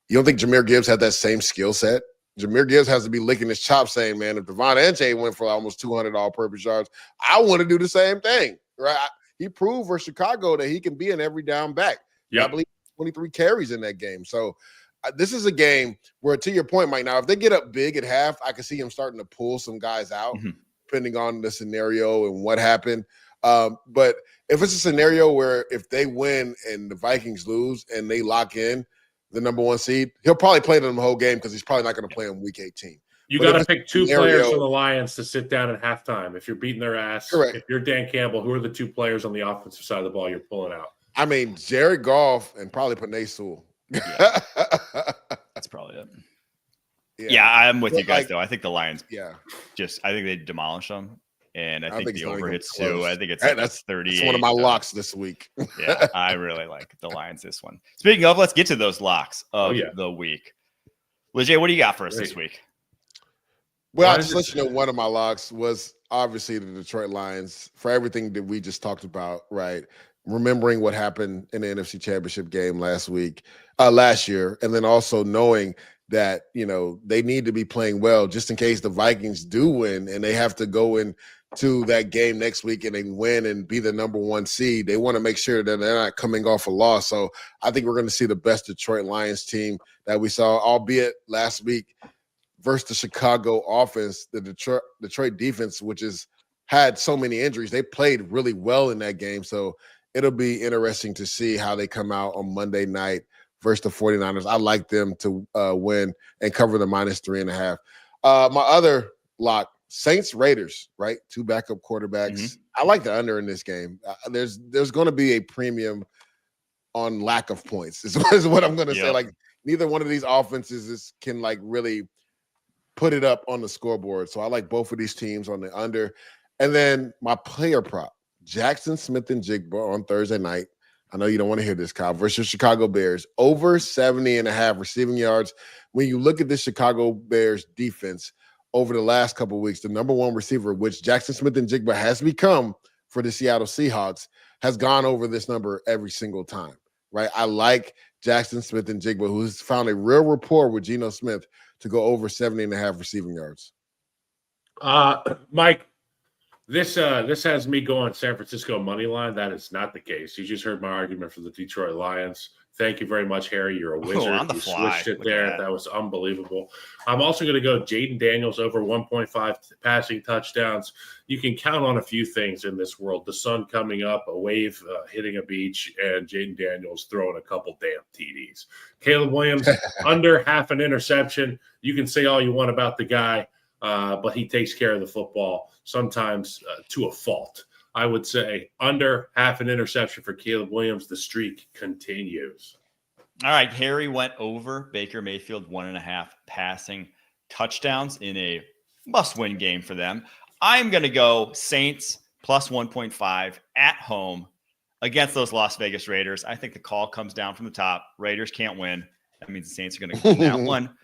you don't think Jahmyr Gibbs had that same skill set? Jahmyr Gibbs has to be licking his chops saying, man, if Devon Achane went for almost 200 all-purpose yards, I want to do the same thing, right? He proved for Chicago that he can be an every down back. Yep. I believe 23 carries in that game. So this is a game where, to your point, Mike, now, if they get up big at half, I can see him starting to pull some guys out, depending on the scenario and what happened. But if it's a scenario where if they win and the Vikings lose and they lock in the number 1 seed, he'll probably play them the whole game because he's probably not going to play them week 18. You got to pick two players from the Lions to sit down at halftime. If you're beating their ass, if you're Dan Campbell, who are the two players on the offensive side of the ball you're pulling out? I mean, Jared Goff and probably Penei Sewell. Yeah. That's probably it. Yeah, I'm with you guys, though. I think the Lions I think they demolished them. And I think the over hits too. I think that's 30. That's one of my locks this week. Yeah, I really like the Lions this one. Speaking of, let's get to those locks of the week. Leger, what do you got for us this week? Well, I'll just let you know one of my locks was obviously the Detroit Lions for everything that we just talked about, right? Remembering what happened in the NFC Championship game last year, and then also knowing that, they need to be playing well just in case the Vikings do win and they have to go into that game next week and they win and be the number 1 seed. They want to make sure that they're not coming off a loss. So I think we're going to see the best Detroit Lions team that we saw, albeit last week versus the Chicago offense, the Detroit defense, which has had so many injuries. They played really well in that game. So it'll be interesting to see how they come out on Monday night versus the 49ers. I like them to win and cover the -3.5. My other lock, Saints Raiders, right? 2 backup quarterbacks. I like the under in this game. There's going to be a premium on lack of points is what I'm going to say. Like, neither one of these offenses can really put it up on the scoreboard. So I like both of these teams on the under. And then my player prop, Jackson Smith and Jigba on Thursday night. I know you don't want to hear this, Kyle, versus Chicago Bears. Over 70.5 receiving yards. When you look at the Chicago Bears defense over the last couple of weeks, the number one receiver, which Jackson Smith and Jigba has become for the Seattle Seahawks, has gone over this number every single time, right? I like Jackson Smith and Jigba, who's found a real rapport with Geno Smith, to go over 70.5 receiving yards. Mike, this has me going San Francisco money line. That is not the case. You just heard my argument for the Detroit Lions. Thank you very much, Harry. You're a wizard. On the you fly. switched it there. That was unbelievable. I'm also going to go Jaden Daniels over 1.5 passing touchdowns. You can count on a few things in this world. The sun coming up, a wave hitting a beach, and Jaden Daniels throwing a couple damn TDs. Caleb Williams, under half an interception. You can say all you want about the guy, but he takes care of the football, sometimes to a fault. I would say under half an interception for Caleb Williams. The streak continues. All right. Harry went over Baker Mayfield 1.5 passing touchdowns in a must-win game for them. I'm going to go Saints plus 1.5 at home against those Las Vegas Raiders. I think the call comes down from the top. Raiders can't win. That means the Saints are going to win that one.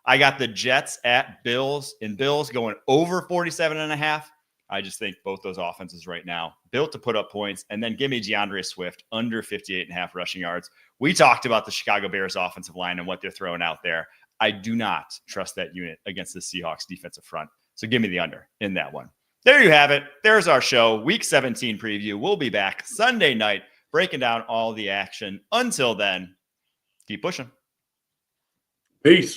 I got the Jets at Bills, and Bills going over 47.5. I just think both those offenses right now built to put up points. And then give me DeAndre Swift under 58.5 rushing yards. We talked about the Chicago Bears offensive line and what they're throwing out there. I do not trust that unit against the Seahawks defensive front. So give me the under in that one. There you have it. There's our show. Week 17 preview. We'll be back Sunday night breaking down all the action. Until then, keep pushing. Peace.